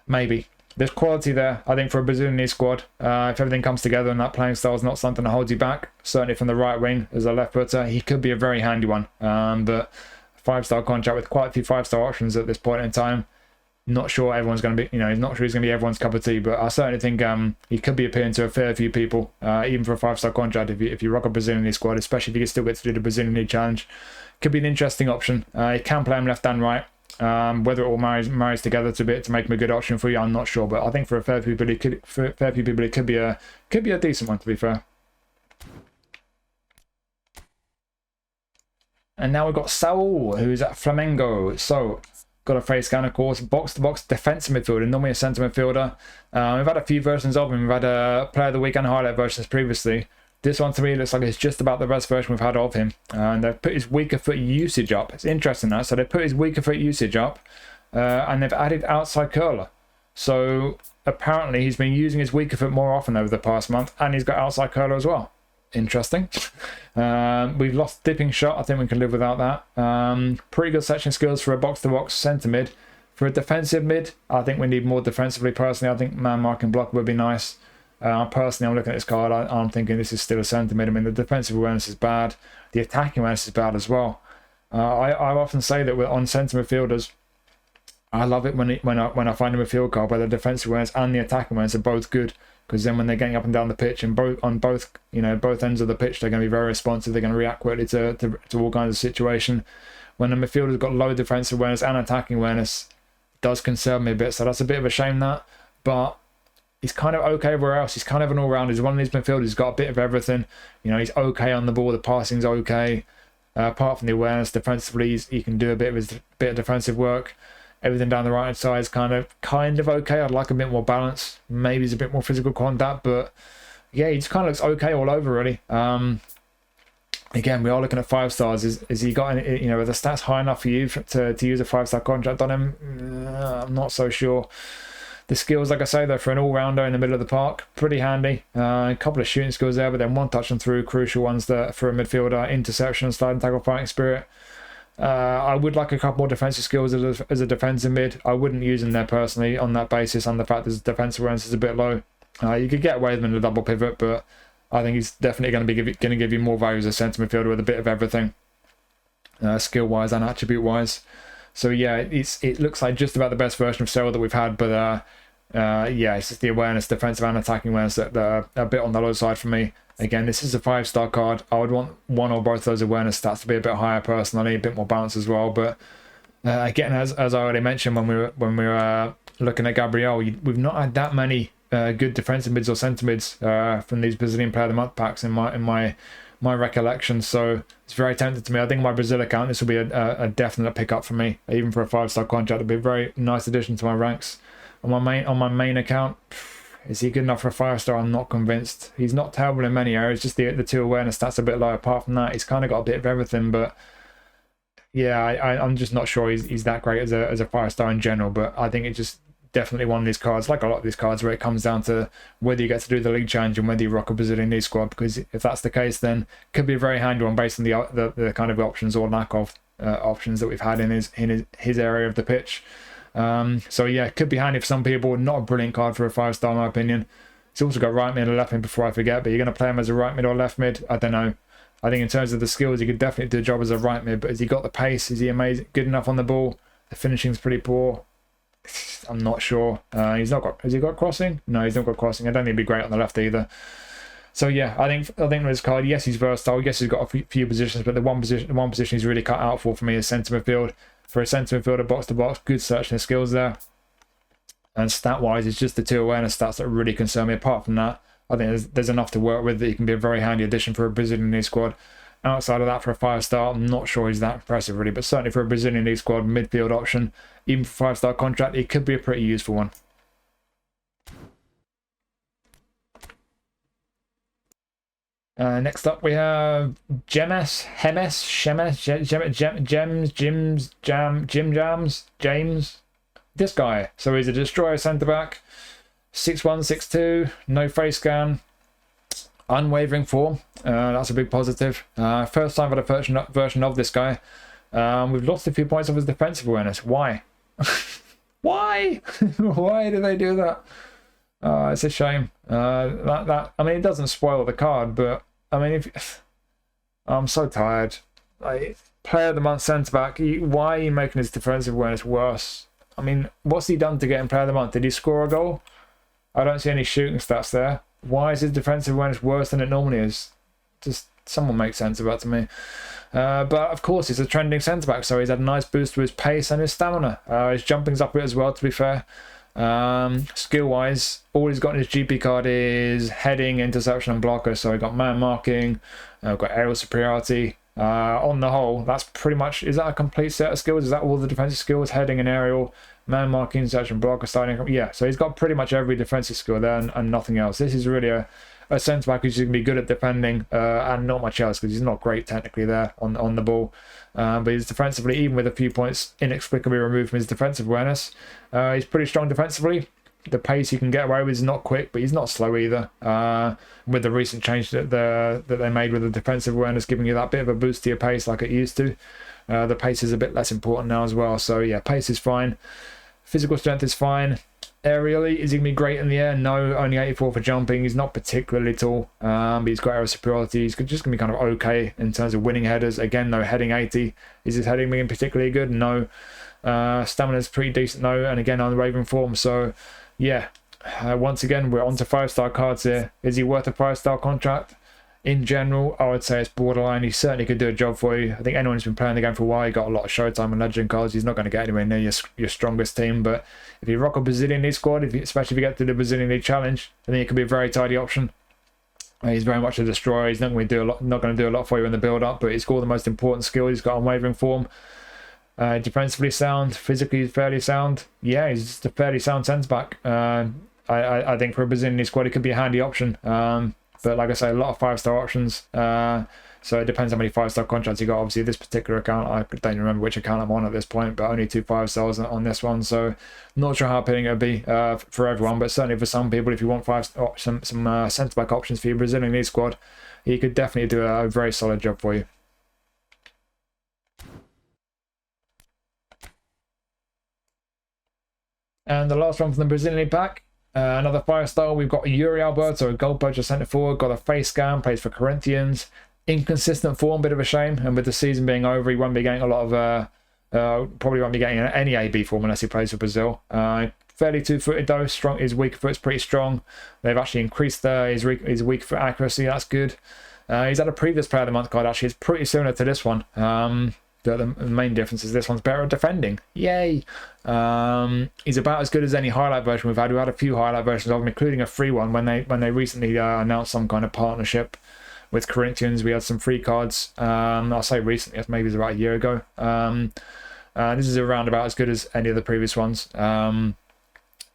Maybe. There's quality there, I think, for a Brazilian squad. If everything comes together and that playing style is not something that holds you back, certainly from the right wing as a left footer, he could be a very handy one. But 5-star contract with quite a few 5-star options at this point in time. Not sure everyone's going to be, he's not sure he's going to be everyone's cup of tea, but I certainly think he could be appealing to a fair few people, even for a 5-star contract if you rock a Brazilian squad, especially if you still get to do the Brazilian League Challenge. Could be an interesting option. You can play him left and right. Whether it all marries together to make him a good option for you, I'm not sure. But I think for a fair few people, it could be a decent one, to be fair. And now we've got Saúl, who's at Flamengo. So got a face scan, of course, box-to-box defensive midfielder, normally a centre midfielder. We've had a few versions of him. We've had a Player of the Week and highlight versions previously. This one to me looks like it's just about the best version we've had of him. And they've put his weaker foot usage up. It's interesting that. So they've put his weaker foot usage up, and they've added outside curler. So apparently he's been using his weaker foot more often over the past month, and he's got outside curler as well. Interesting. We've lost dipping shot. I think we can live without that. Pretty good section skills for a box-to-box centre mid. For a defensive mid, I think we need more defensively personally. I think man marking block would be nice. Personally, I'm looking at this card, I'm thinking this is still a centre mid. I mean, the defensive awareness is bad. The attacking awareness is bad as well. I often say that on centre midfielders, I love it when I find a midfield card where the defensive awareness and the attacking awareness are both good, because then when they're getting up and down the pitch and both ends of the pitch, they're going to be very responsive. They're going to react quickly to all kinds of situation. When a midfielder's got low defensive awareness and attacking awareness, it does concern me a bit. So that's a bit of a shame, that. But he's kind of okay everywhere else. He's kind of an all-rounder. He's one of these midfielders who's got a bit of everything. You know, he's okay on the ball. The passing's okay. Apart from the awareness, defensively, he can do a bit of defensive work. Everything down the right side is kind of okay. I'd like a bit more balance. Maybe he's a bit more physical contact, but yeah, he just kind of looks okay all over, really. Again, we are looking at 5 stars. Is he got any, are the stats high enough for you to use a 5-star contract on him? I'm not so sure. The skills, like I say, they're for an all-rounder in the middle of the park, pretty handy. A couple of shooting skills there, but then one touch and through, crucial ones that for a midfielder, interception, slide and tackle, fighting spirit. I would like a couple more defensive skills as a defensive mid. I wouldn't use him there personally on that basis, on the fact that his defensive awareness is a bit low. You could get away with him in a double pivot, but I think he's definitely going to give you more value as a centre midfielder with a bit of everything, skill-wise and attribute-wise. So yeah, it looks like just about the best version of Saúl that we've had, but yeah, it's just the awareness, defensive and attacking awareness that are a bit on the low side for me. Again, this is a 5-star card. I would want one or both of those awareness stats to be a bit higher personally, a bit more balance as well. But again, as I already mentioned when we were looking at Gabriel, we've not had that many good defensive mids or centre mids from these Brazilian Player of the Month packs in my recollection. So it's very tempting to me. I think my Brazil account, this will be a definite pickup for me, even for a 5-star contract. It'll be a very nice addition to my ranks. On my main account, is he good enough for a 5-star? I'm not convinced. He's not terrible in many areas, just the 2 awareness stats a bit low. Apart from that, he's kind of got a bit of everything, but yeah, I'm just not sure he's that great as a 5-star in general. But I think it's just definitely one of these cards, like a lot of these cards, where it comes down to whether you get to do the league challenge and whether you rock a Brazilian league squad, because if that's the case, then it could be a very handy one based on the kind of options or lack of options that we've had in his area of the pitch. So yeah, it could be handy for some people. Not a brilliant card for a 5-star in my opinion. He's also got right mid and left mid before I forget, but you're going to play him as a right mid or left mid? I don't know. I think in terms of the skills, he could definitely do a job as a right mid, but has he got the pace? Is he amazing? Good enough on the ball? The finishing's pretty poor. I'm not sure. Has he got crossing? No, he's not got crossing. I don't think he'd be great on the left either. So yeah, I think with this card, yes, he's versatile. Yes, he's got a few positions, but the one position he's really cut out for me is centre midfield. For a centre midfielder, box to box, good searching skills there. And stat wise, it's just the 2 awareness stats that really concern me. Apart from that, I think there's enough to work with that he can be a very handy addition for a Brazilian league squad. Outside of that, for a 5-star, I'm not sure he's that impressive really, but certainly for a Brazilian league squad midfield option, even for 5-star contract, it could be a pretty useful one. Next up we have Jemmes, James. This guy. So he's a destroyer centre back, 6'1", 6'2", no face scan, unwavering form. That's a big positive. First time I've had a version of this guy. We've lost a few points of his defensive awareness. Why? Why? Why do they do that? It's a shame. I mean, it doesn't spoil the card, but I mean, I'm so tired. Player of the Month centre back. Why are you making his defensive awareness worse? I mean, what's he done to get him Player of the Month? Did he score a goal? I don't see any shooting stats there. Why is his defensive awareness worse than it normally is? Just someone make sense of that to me. But of course, he's a trending centre back, so he's had a nice boost to his pace and his stamina. His jumping's up a bit as well, to be fair. Skill wise, all he's got in his GP card is heading, interception and blocker. So he got man marking, got aerial superiority. On the whole, that's pretty much, is that a complete set of skills? Is that all the defensive skills? Heading and aerial, man marking, interception, blocker, starting. Yeah, so he's got pretty much every defensive skill there and nothing else. This is really a centre back who's going to be good at defending and not much else, because he's not great technically there on the ball. But he's defensively, even with a few points inexplicably removed from his defensive awareness, he's pretty strong defensively. The pace he can get away with is not quick, but he's not slow either. With the recent change that they made with the defensive awareness, giving you that bit of a boost to your pace like it used to. The pace is a bit less important now as well. So yeah, pace is fine. Physical strength is fine. Aerially, is he going to be great in the air? No, only 84 for jumping. He's not particularly tall, but he's got aerial superiority. He's just going to be kind of okay in terms of winning headers. Again, no, heading 80. Is his heading being particularly good? No. Stamina's pretty decent, no. And again, on the raving form. So, yeah, once again, we're on to 5-star cards here. Is he worth a 5-star contract? In general, I would say it's borderline. He certainly could do a job for you. I think anyone who's been playing the game for a while, he got a lot of showtime and legend cards. He's not going to get anywhere near your strongest team. But if you rock a Brazilian League squad, especially if you get to the Brazilian League Challenge, I think it could be a very tidy option. He's very much a destroyer. He's not going to do a lot for you in the build-up, but he's got all the most important skills. He's got unwavering form. Defensively sound, physically fairly sound. Yeah, he's just a fairly sound centre-back. I think for a Brazilian League squad, it could be a handy option. But like I say, a lot of 5-star options. So it depends how many 5-star contracts you got. Obviously, this particular account, I don't remember which account I'm on at this point, but only 2 5-stars on this one. So not sure how appealing it would be for everyone, but certainly for some people, if you want some centre-back options for your Brazilian League squad, he could definitely do a very solid job for you. And the last one from the Brazilian League pack. Another 5-star, we've got Yuri Alberto, a goal poacher centre forward, got a face scan, plays for Corinthians. Inconsistent form, bit of a shame, and with the season being over, he won't be getting a lot of, probably won't be getting any AB form unless he plays for Brazil. Fairly two-footed though, strong. His weak foot's pretty strong. They've actually increased his weak foot accuracy, that's good. He's had a previous Player of the Month card, actually, it's pretty similar to this one. The main difference is this one's better at defending. Yay! He's about as good as any highlight version we've had. We've had a few highlight versions of him, including a free one when they recently announced some kind of partnership with Corinthians. We had some free cards. I'll say recently, maybe it's about a year ago. This is around about as good as any of the previous ones.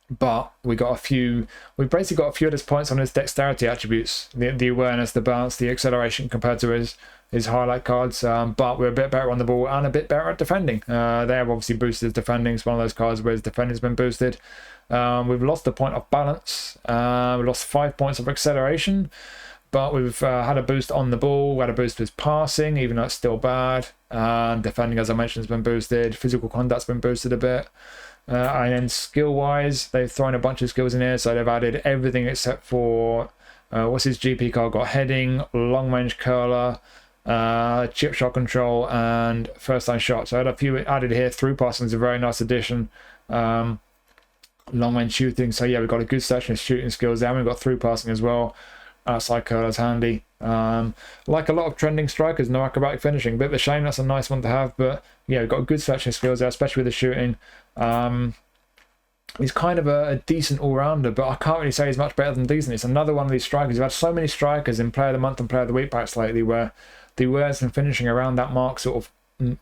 But we got a few. We've basically got a few of his points on his dexterity attributes, the awareness, the balance, the acceleration compared to his highlight cards. But we're a bit better on the ball and a bit better at defending. They have obviously boosted his defending. It's one of those cards where his defending's been boosted. We've lost a point of balance. We lost 5 points of acceleration. But we've had a boost on the ball. We had a boost with passing, even though it's still bad. Defending, as I mentioned, has been boosted. Physical conduct's been boosted a bit. And then skill-wise, they've thrown a bunch of skills in here. So they've added everything except for, what's his GP card? Got heading, long-range curler, chip shot control, and first-line shot. So I had a few added here. Through passing is a very nice addition. Long-range shooting. So yeah, we've got a good section of shooting skills there. We've got through passing as well. Outside curler's handy. Like a lot of trending strikers, no acrobatic finishing. Bit of a shame, that's a nice one to have, but yeah, we've got a good selection of skills there, especially with the shooting. He's kind of a decent all-rounder, but I can't really say he's much better than decent. It's another one of these strikers. We've had so many strikers in Player of the Month and Player of the Week packs lately where the awareness and finishing around that mark, sort of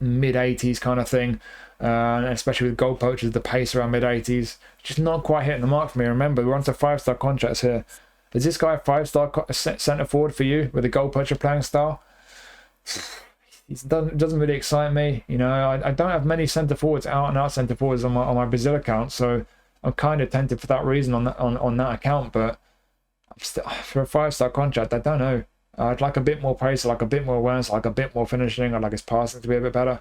mid-80s kind of thing, and especially with goal poachers, the pace around mid-80s, just not quite hitting the mark for me. Remember, we're on to 5-star contracts here. Is this guy a 5-star centre forward for you with a goal poacher playing style? He doesn't really excite me. You know, I don't have many centre forwards, out and out centre forwards on my Brazil account, so I'm kind of tempted for that reason on that account. But I'm still, for a 5-star contract, I don't know. I'd like a bit more pace, I'd like a bit more awareness, I'd like a bit more finishing, I'd like his passing to be a bit better.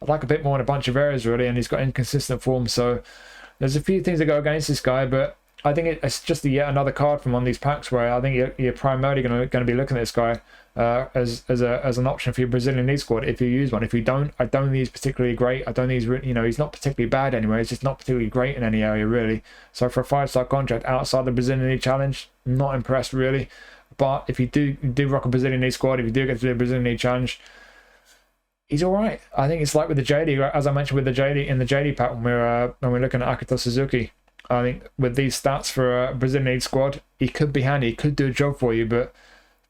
I'd like a bit more in a bunch of areas really, and he's got inconsistent form, so there's a few things that go against this guy, but I think it's just yet another card from one of these packs where I think you're primarily going to be looking at this guy as an option for your Brazilian League squad if you use one. If you don't, I don't think he's particularly great. I don't think he's not particularly bad anyway. He's just not particularly great in any area really. So for a 5-star contract outside the Brazilian League Challenge, not impressed really. But if you do rock a Brazilian League squad, if you do get to do a Brazilian League Challenge, he's all right. I think it's like with the JD, as I mentioned with the JD in the JD pack when we're looking at Akito Suzuki. I think with these stats for a Brazilian League squad, he could be handy. He could do a job for you, but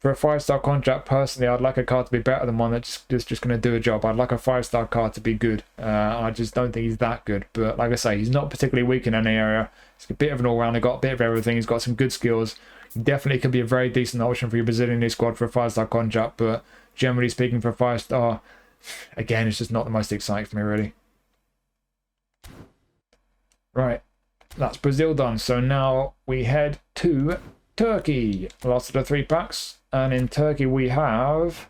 for a 5-star contract, personally, I'd like a card to be better than one that's just going to do a job. I'd like a 5-star card to be good. I just don't think he's that good. But like I say, he's not particularly weak in any area. He's a bit of an all-rounder, got a bit of everything. He's got some good skills. He definitely could be a very decent option for your Brazilian League squad for a 5-star contract. But generally speaking, for a 5-star, again, it's just not the most exciting for me, really. Right. That's Brazil done. So now we head to Turkey. Last of the 3 packs. And in Turkey we have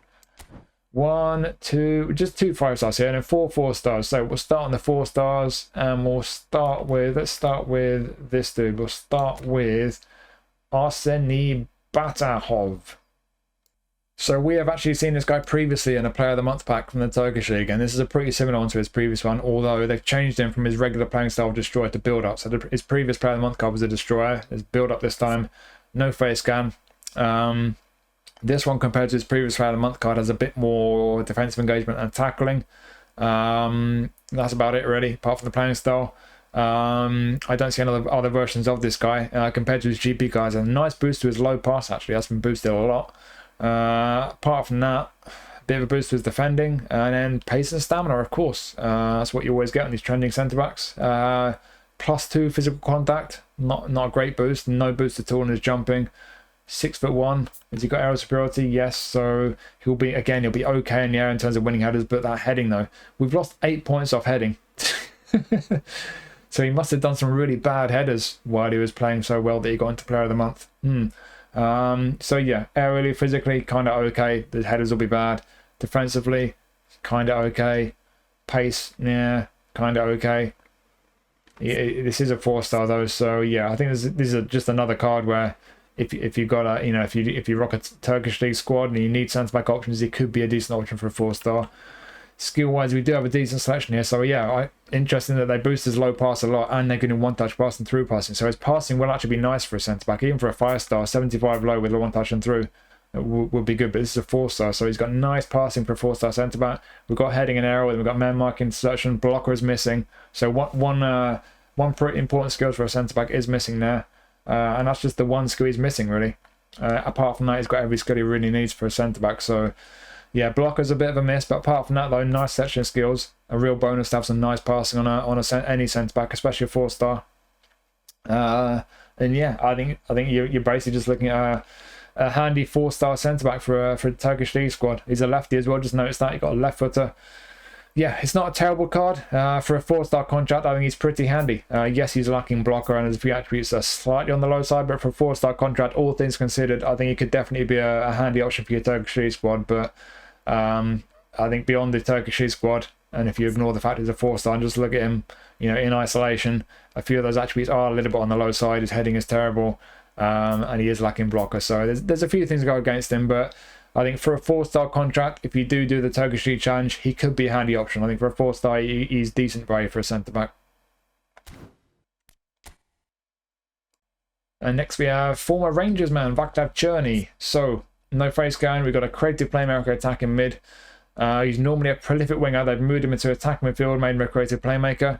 1, 2, just 2 5-stars here, and then 4 4-stars. So we'll start on the 4 stars, and we'll start with, let's start with this dude. We'll start with Arsenii Batahov. So we have actually seen this guy previously in a Player of the Month pack from the Turkish League, and this is a pretty similar one to his previous one, although they've changed him from his regular playing style of Destroyer to Build Up. So his previous Player of the Month card was a Destroyer. It's Build Up this time, no face scan. This one, compared to his previous Player of the Month card, has a bit more defensive engagement and tackling. That's about it really, apart from the playing style. I don't see any other versions of this guy compared to his GP guys. A nice boost to his low pass, actually. That's been boosted a lot. Apart from that, a bit of a boost to his defending, and then pace and stamina, of course. That's what you always get on these trending centre backs. +2 physical contact, not a great boost. No boost at all in his jumping. 6'1". Has he got aerial superiority? Yes. So he'll be okay in the air in terms of winning headers, but that heading though, we've lost 8 points off heading. So he must have done some really bad headers while he was playing so well that he got into Player of the Month. So yeah, aerially, physically, kind of okay. The headers will be bad. Defensively, kind of okay. Pace, yeah, kind of okay. This is a 4-star though, so yeah, I think this is just another card where if you've got a, if you rock a Turkish League squad and you need centre back options, it could be a decent option for a 4-star. Skill wise, we do have a decent selection here, so yeah, interesting that they boost his low pass a lot, and they're getting one-touch pass and through passing, so his passing will actually be nice for a centre back, even for a 5-star. 75 low with a one-touch and through would be good, but this is a 4-star, so he's got nice passing for a 4-star centre back. We've got heading and aerial, we've got man marking, insertion, blocker is missing, so one pretty important skill for a centre back is missing there, and that's just the one skill he's missing really. Apart from that, he's got every skill he really needs for a centre back, so yeah, blocker's a bit of a miss, but apart from that though, nice section skills, a real bonus to have some nice passing on any centre back, especially a 4-star. And yeah, I think you're basically just looking at a handy 4-star centre back for a Turkish League squad. He's a lefty as well. Just notice that he got a left footer. Yeah, it's not a terrible card for a 4-star contract. I think he's pretty handy. Yes, he's lacking blocker and his few attributes are slightly on the low side, but for a 4-star contract, all things considered, I think he could definitely be a handy option for your Turkish League squad. But I think beyond the Turkish League squad, and if you ignore the fact he's a 4-star and just look at him, in isolation, a few of those attributes are a little bit on the low side. His heading is terrible, and he is lacking blocker. So there's a few things that go against him, but I think for a 4-star contract, if you do the Turkish League Challenge, he could be a handy option. I think for a 4-star, he's decent value for a centre back. And next we have former Rangers man Václav Černý. So no face scan. We've got a creative playmaker attacking mid. He's normally a prolific winger. They've moved him into attacking midfield, made him a creative playmaker.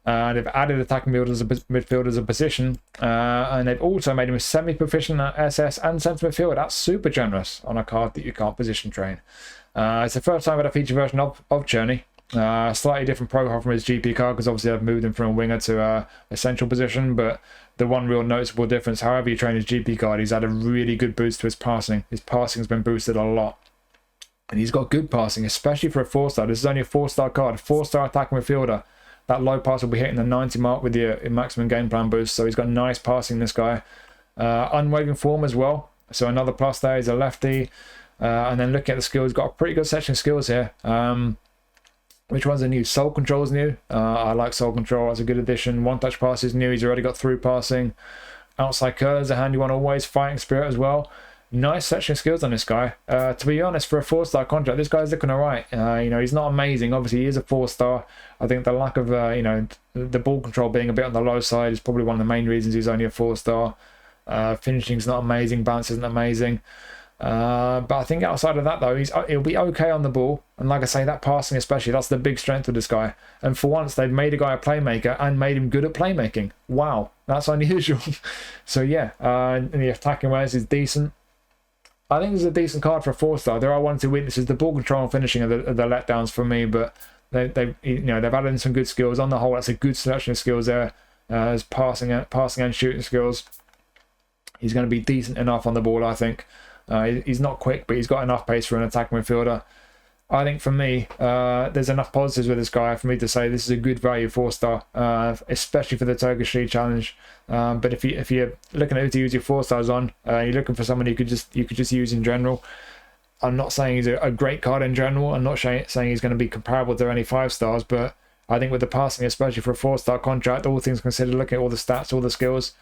They've added attacking midfield as a position, and they've also made him a semi-proficient at SS and centre midfield. That's super generous on a card that you can't position train. It's the first time I've had a feature version of Černý. Slightly different profile from his GP card, because obviously I've moved him from a winger to a central position, but the one real noticeable difference, however you train his GP card, he's had a really good boost to his passing. His passing's been boosted a lot. And he's got good passing, especially for a 4-star. This is only a 4-star card, 4-star attacking midfielder. That low pass will be hitting the 90 mark with your maximum game plan boost. So he's got nice passing, this guy. Unwavering form as well. So another plus there. He's a lefty. And then looking at the skills, got a pretty good section of skills here. Which ones are new? Soul Control is new. I like Soul Control. That's a good addition. One-touch pass is new. He's already got through passing. Outside curler is a handy one always. Fighting spirit as well. Nice section of skills on this guy. To be honest, for a 4-star contract, this guy's looking alright. He's not amazing. Obviously, he is a 4-star. I think the lack of, the ball control being a bit on the low side is probably one of the main reasons he's only a 4-star. Finishing's not amazing. Bounce isn't amazing. But I think outside of that, though, he'll be okay on the ball. And like I say, that passing especially, that's the big strength of this guy. And for once, they've made a guy a playmaker and made him good at playmaking. Wow, that's unusual. So yeah, and the attacking ways is decent. I think this is a decent card for a 4-star. There are 1-2 weaknesses. The ball control and finishing are the letdowns for me, but they've added in some good skills. On the whole, that's a good selection of skills there. As passing and shooting skills, he's going to be decent enough on the ball, I think. He's not quick, but he's got enough pace for an attacking midfielder. I think for me, there's enough positives with this guy for me to say this is a good value 4-star, especially for the Turkish League Challenge. But if you're looking at who to use your 4-stars on, you're looking for someone you could just use in general. I'm not saying he's a great card in general. I'm not saying he's going to be comparable to any 5 stars, but I think with the passing, especially for a 4-star contract, all things considered, looking at all the stats, all the skills,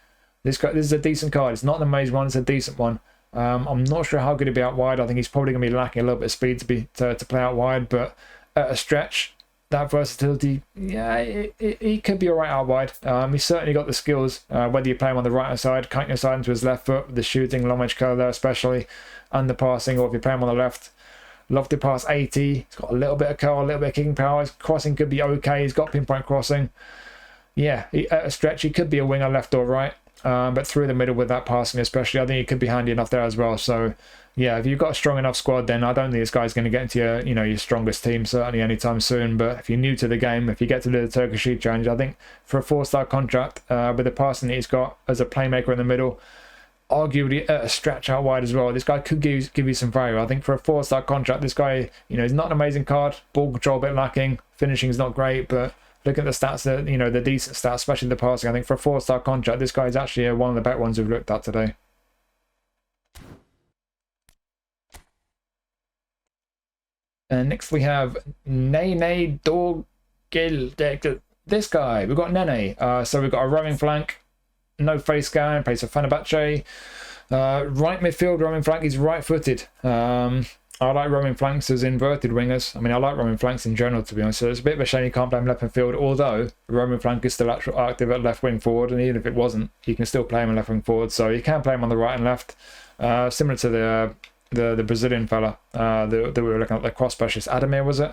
this is a decent card. It's not an amazing one, it's a decent one. I'm not sure how good he'll be out wide. I think he's probably going to be lacking a little bit of speed to play out wide, but at a stretch, that versatility, yeah, he could be all right out wide. He's certainly got the skills, whether you play him on the right-hand side, cutting your side into his left foot, the shooting, long range curl there especially, and the passing, or if you play him on the left, lofted pass 80, he's got a little bit of curl, a little bit of kicking power, his crossing could be okay, he's got pinpoint crossing. Yeah, at a stretch, he could be a winger left or right, but through the middle with that passing especially, I think he could be handy enough there as well. So yeah, if you've got a strong enough squad, then I don't think this guy's going to get into your strongest team certainly anytime soon. But if you're new to the game, if you get to do the Turkish League Challenge, I think for a 4-star contract with the passing that he's got as a playmaker in the middle, arguably at a stretch out wide as well, this guy could give you some value. I think for a 4-star contract, this guy, he's not an amazing card. Ball control a bit lacking, finishing is not great, but look at the stats, the decent stats, especially the passing. I think for a 4-star contract, this guy is actually one of the better ones we've looked at today. And next we have Néné Dorgeles. This guy, we've got Néné. So we've got a roaming flank, no face scan, plays for Fenerbahce. Right midfield, roaming flank, he's right-footed. I like roaming flanks as inverted wingers. I mean, I like roaming flanks in general, to be honest. So it's a bit of a shame you can't play him left midfield, although roaming flank is still active at left wing forward, and even if it wasn't, you can still play him in left wing forward. So you can play him on the right and left, similar to the Brazilian fella that we were looking at, the cross specialist. Ademir, was it?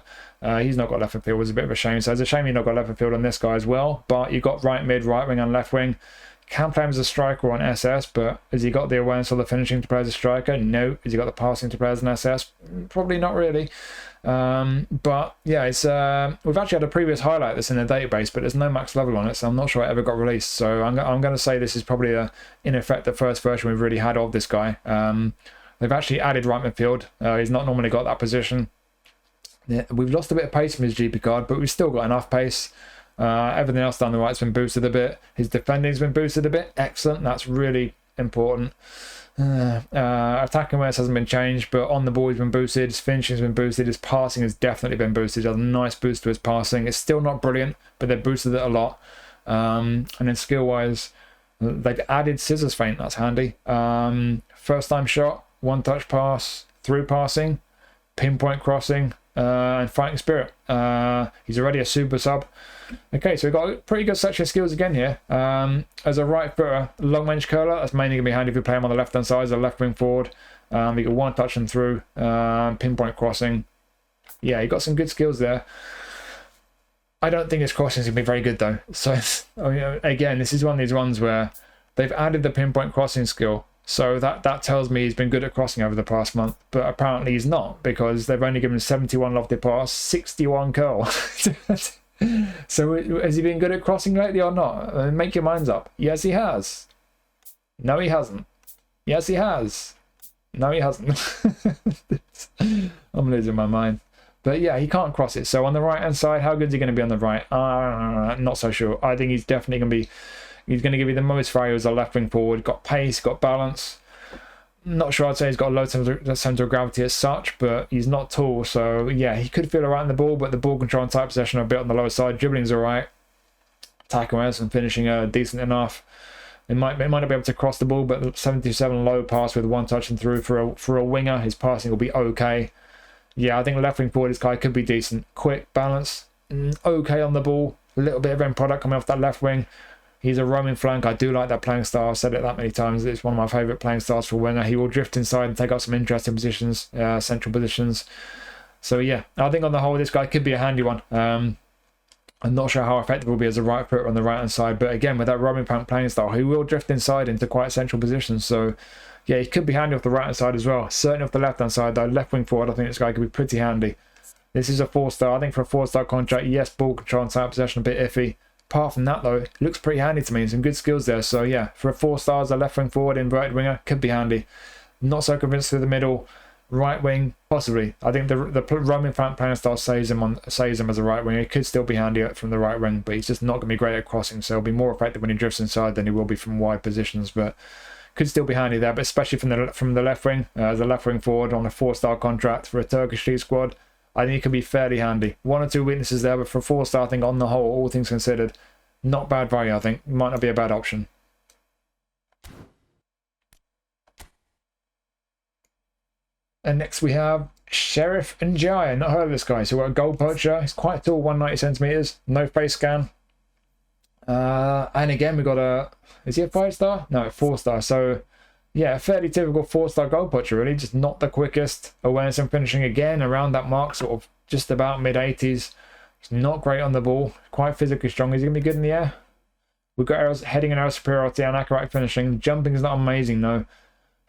He's not got left midfield, was a bit of a shame. So it's a shame you've not got left midfield on this guy as well, but you've got right mid, right wing and left wing. Can play him as a striker or an SS, but has he got the awareness or the finishing to play as a striker? No. Has he got the passing to play as an SS? Probably not really. But yeah, it's we've actually had a previous highlight that's in the database, but there's no max level on it, so I'm not sure it ever got released. So I'm going to say this is probably in effect the first version we've really had of this guy. They've actually added right midfield. He's not normally got that position. Yeah, we've lost a bit of pace from his GP card, but we've still got enough pace. Everything else down the right's been boosted a bit. His defending's been boosted a bit. Excellent. That's really important. Attacking awareness hasn't been changed, but on the ball he's been boosted. His finishing's been boosted. His passing has definitely been boosted. He has a nice boost to his passing. It's still not brilliant, but they've boosted it a lot. And then skill-wise, they've added scissors feint. That's handy. First-time shot, one-touch pass, through passing, pinpoint crossing, and fighting spirit. He's already a super sub. Okay, so we've got a pretty good section of skills again here. As a right footer, long range curler, that's mainly going to be handy if you play him on the left hand side as a left wing forward. You got one touch and through, pinpoint crossing. Yeah, you got some good skills there. I don't think his crossing is going to be very good though. So again, this is one of these ones where they've added the pinpoint crossing skill. So that tells me he's been good at crossing over the past month, but apparently he's not, because they've only given 71 lofted pass, 61 curl. So has he been good at crossing lately or not? Make your minds up. Yes, he has. No, he hasn't. Yes, he has. No, he hasn't. I'm losing my mind. But yeah, he can't cross it. So on the right-hand side, how good is he going to be on the right? Not so sure. I think he's definitely going to be... He's going to give you the most value as a left wing forward. Got pace, got balance. Not sure I'd say he's got a low centre of gravity as such, but he's not tall. So yeah, he could feel alright in the ball, but the ball control and tight possession are a bit on the lower side. Dribbling's alright. Attacking awareness and finishing are decent enough. They might not be able to cross the ball, but 77 low pass with one touch and through for a winger. His passing will be okay. Yeah, I think left wing forward, this guy could be decent. Quick, balance, okay on the ball. A little bit of end product coming off that left wing. He's a roaming flank. I do like that playing style. I've said it that many times. It's one of my favourite playing styles for a winger. He will drift inside and take up some interesting positions, central positions. So yeah, I think on the whole, this guy could be a handy one. I'm not sure how effective he'll be as a right footer on the right hand side, but again, with that roaming flank playing style, he will drift inside into quite central positions. So yeah, he could be handy off the right hand side as well. Certainly off the left hand side, though, left wing forward, I think this guy could be pretty handy. This is a 4-star. I think for a 4-star contract, yes, ball control and tight possession a bit iffy. Apart from that, though, it looks pretty handy to me. Some good skills there. So yeah, for a 4-star, a left wing forward, inverted winger, could be handy. Not so convinced through the middle. Right wing, possibly. I think the roaming flank playing style saves him as a right wing. He could still be handy from the right wing, but he's just not going to be great at crossing. So he'll be more effective when he drifts inside than he will be from wide positions. But could still be handy there, but especially from the left wing, as a left wing forward on a 4-star contract for a Turkish league squad, I think it could be fairly handy. 1 or 2 weaknesses there, but for a 4-star, I think on the whole, all things considered, not bad value, I think. Might not be a bad option. And next we have Cherif Ndiaye. Not heard of this guy. So we're a goal poacher. He's quite tall, 190 centimeters. No face scan. And again, we got a... Is he a 5-star? No, 4-star. So, yeah, a fairly typical 4-star goal poacher, really. Just not the quickest. Awareness and finishing, again, around that mark, sort of just about mid-80s. He's not great on the ball. Quite physically strong. Is he going to be good in the air? We've got heading and aerial superiority and accurate finishing. Jumping is not amazing, though.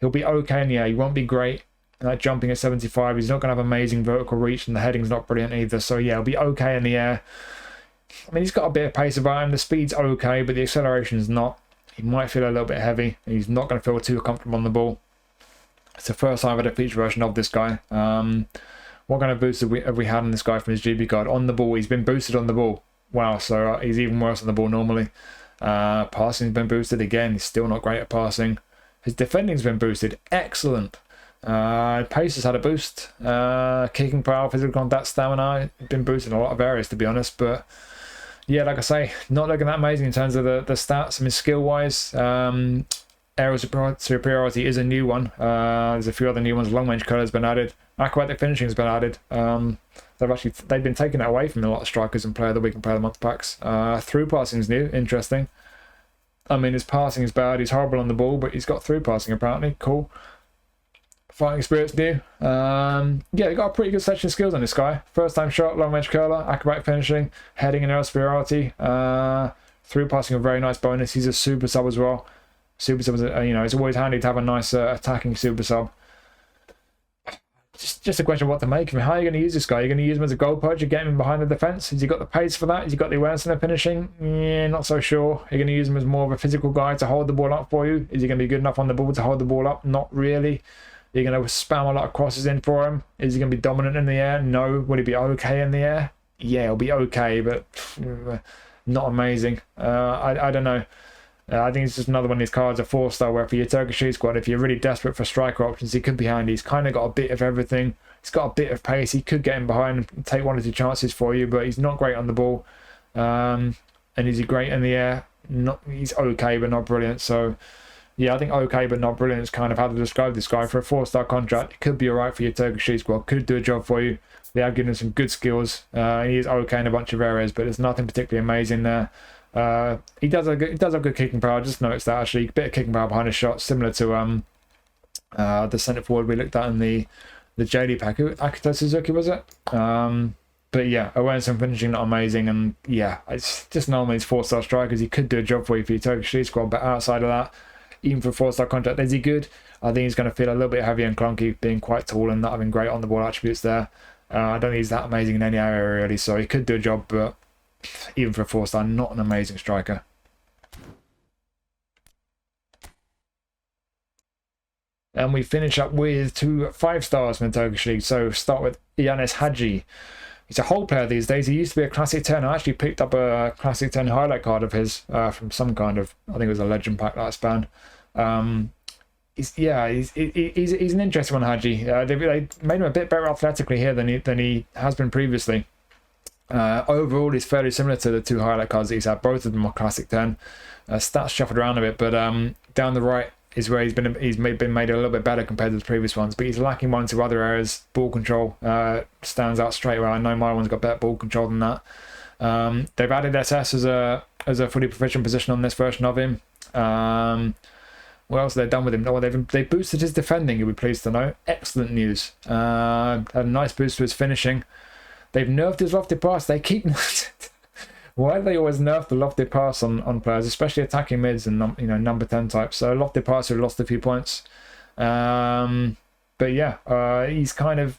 He'll be okay in the air. He won't be great. Jumping at 75, he's not going to have amazing vertical reach, and the heading's not brilliant either. So yeah, he'll be okay in the air. I mean, he's got a bit of pace about him. The speed's okay, but the acceleration's not. He might feel a little bit heavy. He's not going to feel too comfortable on the ball. It's the first time I've had a feature version of this guy. What kind of boost have we had on this guy from his GB card? On the ball, he's been boosted on the ball. Wow, so he's even worse on the ball normally. Passing's been boosted again. He's still not great at passing. His defending's been boosted. Excellent. Pace has had a boost. Kicking power, physical contact, stamina, been boosted in a lot of areas, to be honest. But yeah, like I say, not looking that amazing in terms of the stats. I mean, skill wise, aerial superiority is a new one. There's a few other new ones. Long range curler has been added. Acrobatic finishing has been added. They've been taking it away from a lot of strikers and player of the week and player of the month packs. Through passing is new, interesting. I mean, his passing is bad. He's horrible on the ball, but he's got through passing apparently. Cool. Fighting experience new. Yeah, they got a pretty good selection of skills on this guy. First time shot, long range curler, acrobatic finishing, heading and aerial superiority. Through passing a very nice bonus. He's a super sub as well. Super sub is, it's always handy to have a nice attacking super sub. Just a question of what to make. I mean, how are you going to use this guy? Are you going to use him as a goal poacher, get him behind the defense? Has he got the pace for that? Has he got the awareness and the finishing? Yeah, not so sure. Are you going to use him as more of a physical guy to hold the ball up for you? Is he going to be good enough on the ball to hold the ball up? Not really. You're going to spam a lot of crosses in for him. Is he going to be dominant in the air? No. Will he be okay in the air? Yeah, he'll be okay, but not amazing. I don't know. I think it's just another one of these cards, a 4-star, where for your Turkish league squad, if you're really desperate for striker options, he could be handy. He's kind of got a bit of everything. He's got a bit of pace. He could get in behind and take 1 or 2 chances for you, but he's not great on the ball. And is he great in the air? He's okay, but not brilliant. So yeah, I think okay but not brilliant is kind of how to describe this guy. For a 4-star contract, it could be alright for your Turkish league squad, could do a job for you. They have given him some good skills. He is okay in a bunch of areas, but there's nothing particularly amazing there. He does have good kicking power. I just noticed that actually, a bit of kicking power behind his shot, similar to the centre forward we looked at in the JD pack. Akito Suzuki, was it? But yeah, awareness and finishing not amazing, and yeah, it's just normally these 4-star strikers. He could do a job for you for your Turkish league squad, but outside of that, even for a 4-star contract, is he good? I think he's going to feel a little bit heavy and clunky, being quite tall and not having great on the ball attributes there. I don't think he's that amazing in any area really, so he could do a job, but even for a 4-star, not an amazing striker. And we finish up with 2 5-stars from the Turkish league. So start with Ianis Hagi. He's a whole player these days. He used to be a Classic 10. I actually picked up a Classic 10 highlight card of his from some kind of, I think it was a legend pack that I spanned. He's an interesting one, Hagi. They made him a bit better athletically here than he has been previously. Overall, he's fairly similar to the 2 highlight cards that he's had. Both of them are Classic 10. Stats shuffled around a bit, but down the right is where he's been made a little bit better compared to the previous ones, but he's lacking 1 or 2 other areas. Ball control stands out straight away. I know my one's got better ball control than that. They've added SS as a fully proficient position on this version of him. What else have they done with him? Oh, they've boosted his defending, you'll be pleased to know. Excellent news. Had a nice boost to his finishing. They've nerfed his lofted pass. They keep why do they always nerf the lofted pass on players, especially attacking mids and number 10 types? So lofted pass who lost a few points. But yeah, he's kind of,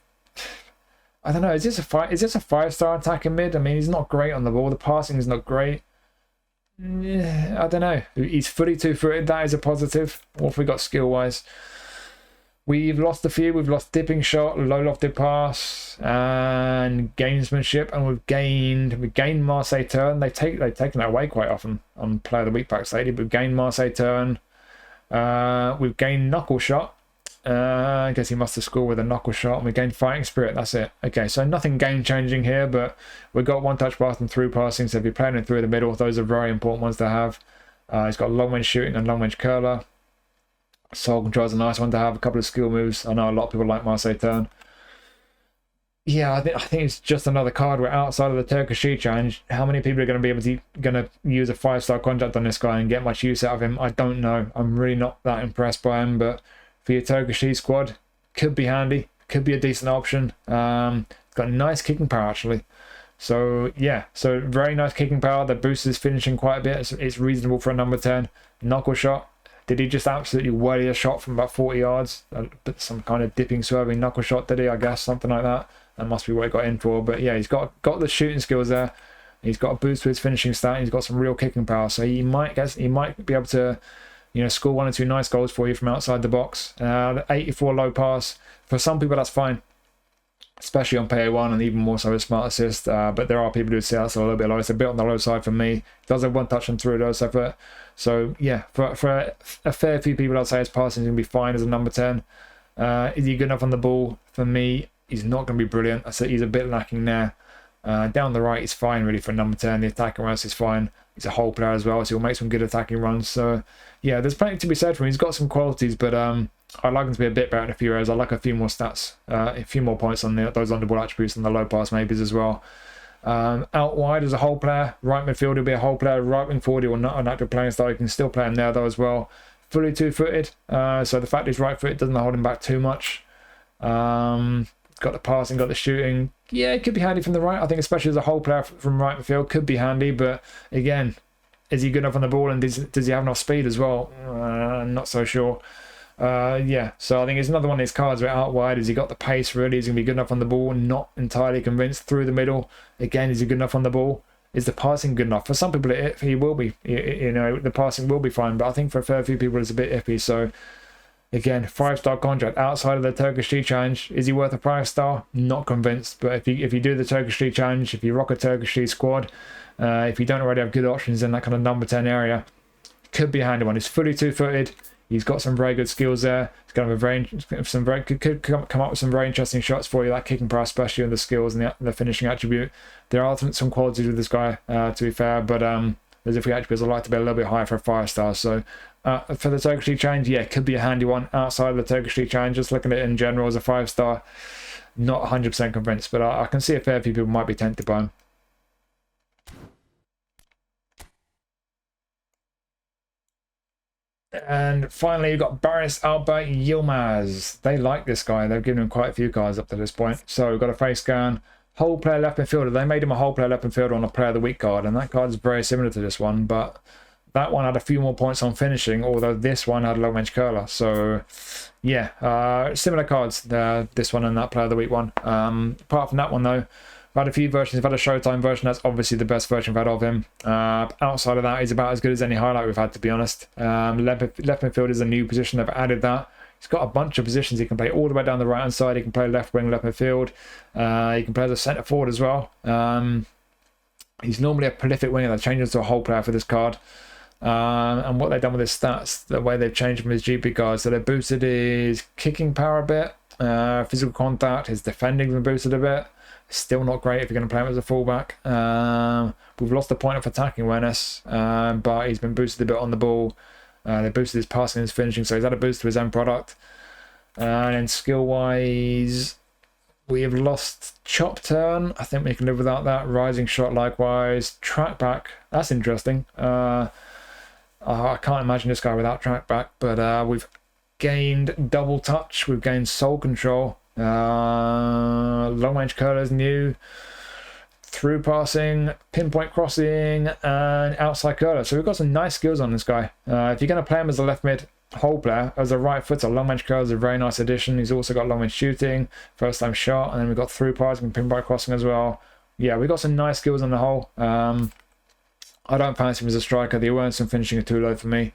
I don't know. Is this a 5-star attacking mid? I mean, he's not great on the ball. The passing is not great. I don't know. He's fully 2-footed. That is a positive. What have we got skill wise? We've lost a few. We've lost dipping shot, low lofted pass, and gamesmanship, and we've gained Marseille turn. They've taken that away quite often on player of the week packs lately. But we've gained Marseille turn. We've gained knuckle shot. I guess he must have scored with a knuckle shot, and we gained fighting spirit. That's it. Okay, so nothing game changing here, but we've got one touch pass and through passing. So if you're playing it through the middle, those are very important ones to have. He's got long range shooting and long range curler. Soul control is a nice one to have. A couple of skill moves. I know a lot of people like Marseille turn. Yeah, I think it's just another card where outside of the Turkish challenge, how many people are going to be able to use a 5-star contract on this guy and get much use out of him? I don't know. I'm really not that impressed by him, but for your Turkish squad, could be handy. Could be a decent option. Got nice kicking power actually. So yeah, so very nice kicking power. The boost is finishing quite a bit. It's reasonable for a number 10. Knuckle shot. Did he just absolutely welly a shot from about 40 yards? Some kind of dipping, swerving knuckle shot, did he? I guess something like that. That must be what he got in for. But yeah, he's got the shooting skills there. He's got a boost to his finishing stat. He's got some real kicking power. So he might be able to, score 1 or 2 nice goals for you from outside the box. The 84 low pass, for some people that's fine, especially on PA1 and even more so with smart assist. But there are people who say that's a little bit low. It's a bit on the low side for me. He does have one touch and through those effort. So yeah, for a fair few people, I'd say his passing is going to be fine as a number 10. Is he good enough on the ball? For me, he's not going to be brilliant. I say he's a bit lacking there. Down the right, he's fine really for number 10. The attacking runs is fine. He's a whole player as well, so he'll make some good attacking runs. So yeah, there's plenty to be said for him. He's got some qualities, but I'd like him to be a bit better in a few areas. I'd like a few more stats, a few more points on those on-the-ball attributes and the low pass maybes as well. Out wide as a whole player, right midfield will be a whole player, right wing forward will not an active playing style. You can still play him there though as well. Fully 2-footed, so the fact he's right footed doesn't hold him back too much. Got the passing, got the shooting. Yeah, it could be handy from the right. I think especially as a whole player from right midfield could be handy, but again, is he good enough on the ball and does he have enough speed as well? Not so sure. Yeah, so I think it's another one of these cards where out wide, has he got the pace really? Is he going to be good enough on the ball? Not entirely convinced. Through the middle, again, is he good enough on the ball? Is the passing good enough? For some people, he will be. The passing will be fine, but I think for a fair few people, it's a bit iffy. So again, 5-star contract outside of the Turkish League Challenge. Is he worth a 5-star? Not convinced. But if you do the Turkish League Challenge, if you rock a Turkish League squad, if you don't already have good options in that kind of number 10 area, could be a handy one. He's fully 2-footed. He's got some very good skills there. He's going to have could come up with some very interesting shots for you. That kicking power, especially, and the skills and the finishing attribute. There are some qualities with this guy, to be fair, but there's a few attributes I'd like to be a little bit higher for a 5-star. So for the Turkish League Challenge, yeah, could be a handy one outside of the Turkish League Challenge. Just looking at it in general as a 5-star, not 100% convinced, but I can see a fair few people might be tempted by him. And finally, you've got Barış, Alper, Yılmaz. They like this guy. They've given him quite a few cards up to this point. So we've got a face scan. Whole player left midfielder. They made him a whole player left midfielder on a player of the week card. And that card is very similar to this one. But that one had a few more points on finishing. Although this one had a long range curler. So yeah, similar cards. This one and that player of the week one. Apart from that one though, I've had a few versions. I've had a Showtime version. That's obviously the best version I've had of him. Outside of that, he's about as good as any highlight we've had, to be honest. Left midfield is a new position. They've added that. He's got a bunch of positions. He can play all the way down the right-hand side. He can play left wing, left midfield. He can play as a centre forward as well. He's normally a prolific winger. That changes to a whole player for this card. And what they've done with his stats, the way they've changed from his GP cards, so they've boosted his kicking power a bit, physical contact, his defending's been boosted a bit. Still not great if you're going to play him as a fullback. We've lost the point of attacking awareness, but he's been boosted a bit on the ball. They boosted his passing and his finishing, so he's had a boost to his end product. And then skill-wise, we have lost chop turn. I think we can live without that. Rising shot likewise. Track back, that's interesting. I can't imagine this guy without track back, but we've gained double touch. We've gained soul control. Long range curlers new, through passing, pinpoint crossing, and outside curler. So we've got some nice skills on this guy. If you're going to play him as a left mid whole player, as a right footer, long range curler is a very nice addition. He's also got long range shooting, first time shot, and then we've got through passing and pinpoint crossing as well. Yeah, we've got some nice skills on the whole. I don't fancy him as a striker. The awareness and finishing are too low for me.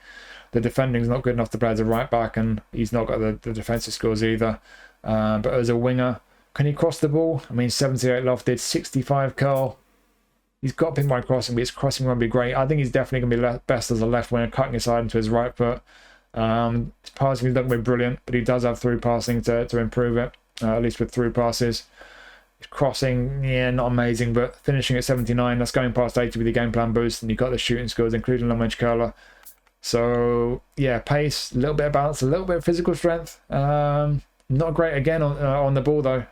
The defending's not good enough to play as a right back, and he's not got the defensive skills either. But as a winger, can he cross the ball? I mean, 78 lofted, 65 curl. He's got pinpoint crossing, but his crossing won't be great. I think he's definitely going to be best as a left winger, cutting his side into his right foot. His passing is not going to be brilliant, but he does have through passing to improve it, at least with through passes. His crossing, yeah, not amazing, but finishing at 79, that's going past 80 with your game plan boost, and you've got the shooting skills, including long range curler. So, yeah, pace, a little bit of balance, a little bit of physical strength. Not great again on the ball, though.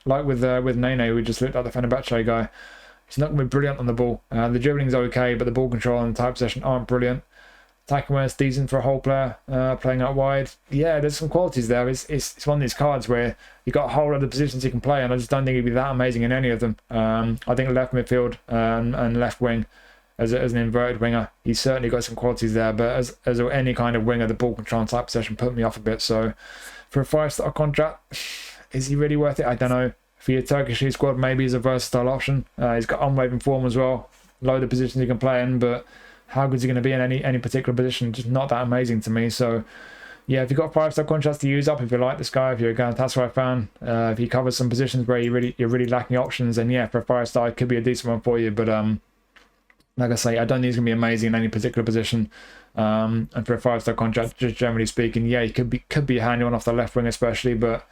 Like with Néné, we just looked at the Fenerbahce guy. He's not going to be brilliant on the ball. The dribbling's okay, but the ball control and type possession aren't brilliant. Attacking where it's decent for a whole player, playing out wide. Yeah, there's some qualities there. It's one of these cards where you've got a whole lot of positions he can play, and I just don't think he'd be that amazing in any of them. I think left midfield and left wing, as an inverted winger, he's certainly got some qualities there, but as any kind of winger, the ball control and type possession put me off a bit. So for a 5-star contract, is he really worth it? I don't know. For your Turkish League squad, maybe he's a versatile option. He's got unwavering form as well. Load of positions he can play in, but how good is he going to be in any particular position? Just not that amazing to me. So, yeah, if you've got 5-star contracts to use up, if you like this guy, if you're a Galatasaray fan, if he covers some positions where you're really lacking options, then yeah, for a 5-star, it could be a decent one for you. But like I say, I don't think he's going to be amazing in any particular position. And for a 5-star contract, just generally speaking, yeah, he could be a handy one off the left wing especially. But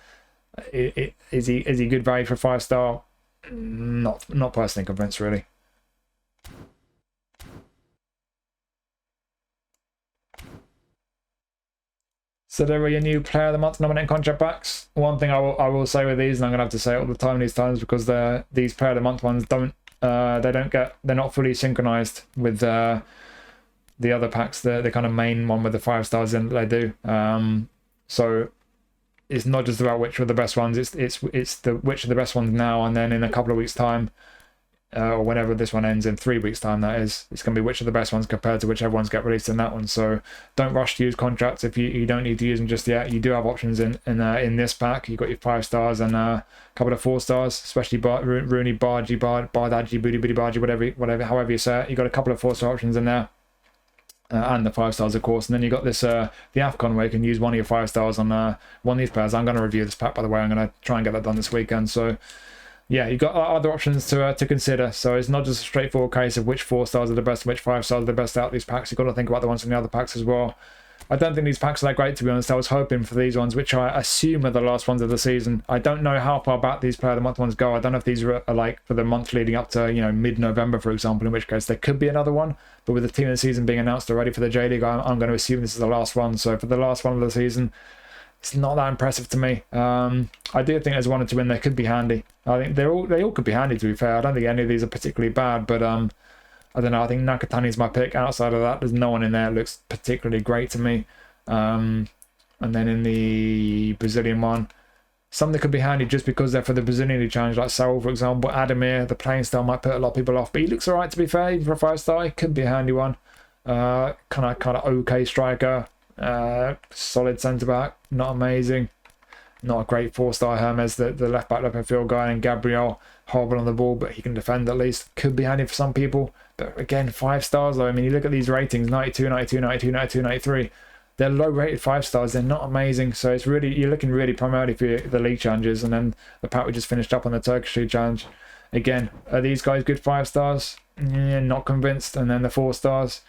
is he good value for a 5-star? Not personally convinced, really. So there are your new Player of the Month nominating contract packs. One thing I will say with these, and I'm gonna have to say it all the time these times, because these Player of the Month ones they're not fully synchronized with the other packs, the kind of main one with the 5 stars in that they do. So it's not just about which are the best ones. It's the which are the best ones now, and then in a couple of weeks' time, or whenever this one ends, in 3 weeks' time, that is, it's going to be which are the best ones compared to whichever ones get released in that one. So don't rush to use contracts if you don't need to use them just yet. You do have options in this pack. You've got your 5 stars and a couple of 4 stars, especially Rooney, Bargy, Bardaji, Booty Bargy, whatever, however you say it. You've got a couple of 4-star options in there. And the 5 stars, of course. And then you've got this the AFCON, where you can use one of your 5 stars on one of these players. I'm going to review this pack, by the way. I'm going to try and get that done this weekend. So yeah, you've got other options to consider. So it's not just a straightforward case of which 4 stars are the best and which 5 stars are the best out of these packs. You've got to think about the ones from the other packs as well. I don't think these packs are that great, to be honest. I was hoping for these ones, which I assume are the last ones of the season. I don't know how far back these Player of the Month ones go. I don't know if these are like for the month leading up to, mid-November, for example, in which case there could be another one. But with the team of the season being announced already for the J League, I'm going to assume this is the last one. So for the last one of the season, it's not that impressive to me. I do think there's 1 or 2 in there could be handy. I think they all could be handy, to be fair. I don't think any of these are particularly bad, but I don't know. I think Nakatani's my pick. Outside of that, there's no one in there that looks particularly great to me. And then in the Brazilian one, some that could be handy just because they're for the Brazilian League Challenge, like Saúl, for example. Ademir, the playing style might put a lot of people off, but he looks alright, to be fair. Even for a 5-star, he could be a handy one. Kind of okay striker, solid centre back, not amazing, not a great 4-star. Hermes, the left back, left midfield guy, and Gabriel, horrible on the ball, but he can defend at least. Could be handy for some people, but again, 5 stars though. I mean, you look at these ratings: 92, 92, 92, 92, 93. They're low-rated 5 stars. They're not amazing. So it's really, you're looking really primarily for the league challenges, and then the pack we just finished up on the Turkish League Challenge. Again, are these guys good 5 stars? Yeah, not convinced. And then the 4 stars.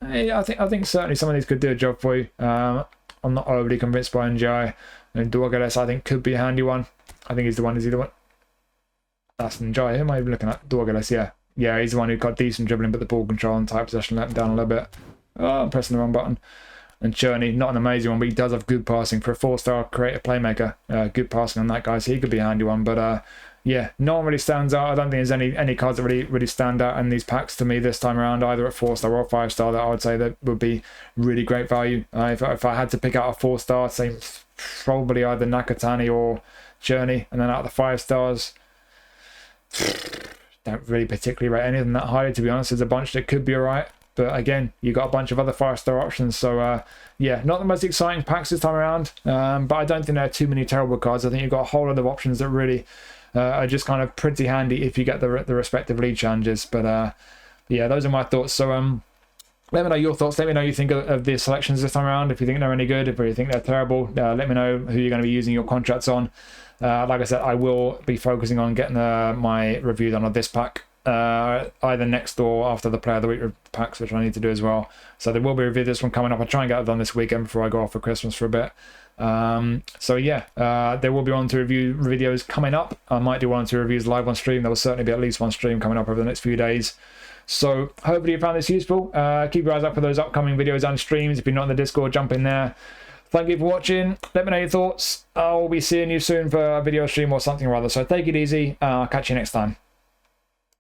I think certainly some of these could do a job for you. I'm not overly convinced by Ndiaye. And Dorgeles, I think, could be a handy one. I think he's the one. Is he the one? That's Ndiaye. Who am I even looking at? Dorgeles, yeah. Yeah, he's the one who got decent dribbling, but the ball control and type possession let him down a little bit. Oh, I'm pressing the wrong button. And Černý, not an amazing one, but he does have good passing for a 4-star creative playmaker. Good passing on that guy, so he could be a handy one. But yeah, no one really stands out. I don't think there's any cards that really stand out in these packs to me this time around, either at 4-star or 5-star, that I would say that would be really great value. If I had to pick out a 4-star, I'd say probably either Nakatani or Černý. And then out of the 5 stars, don't really particularly rate any of them that highly, to be honest. There's a bunch that could be alright. But again, you got a bunch of other 5-star options. So yeah, not the most exciting packs this time around. But I don't think there are too many terrible cards. I think you've got a whole lot of options that really are just kind of pretty handy if you get the respective league challenges. But yeah, those are my thoughts. So let me know your thoughts. Let me know what you think of the selections this time around. If you think they're any good, if you think they're terrible, let me know who you're going to be using your contracts on. Like I said, I will be focusing on getting my review done on this pack either next or after the Player of the Week packs, which I need to do as well. So there will be a review of this one coming up. I'll try and get it done this weekend before I go off for Christmas for a bit. So yeah, there will be one or two review videos coming up. I might do one or two reviews live on stream. There will certainly be at least one stream coming up over the next few days. So hopefully you found this useful. Keep your eyes up for those upcoming videos and streams. If you're not in the Discord, jump in there. Thank you for watching. Let me know your thoughts. I'll be seeing you soon for a video stream or something or other. So take it easy. I'll catch you next time.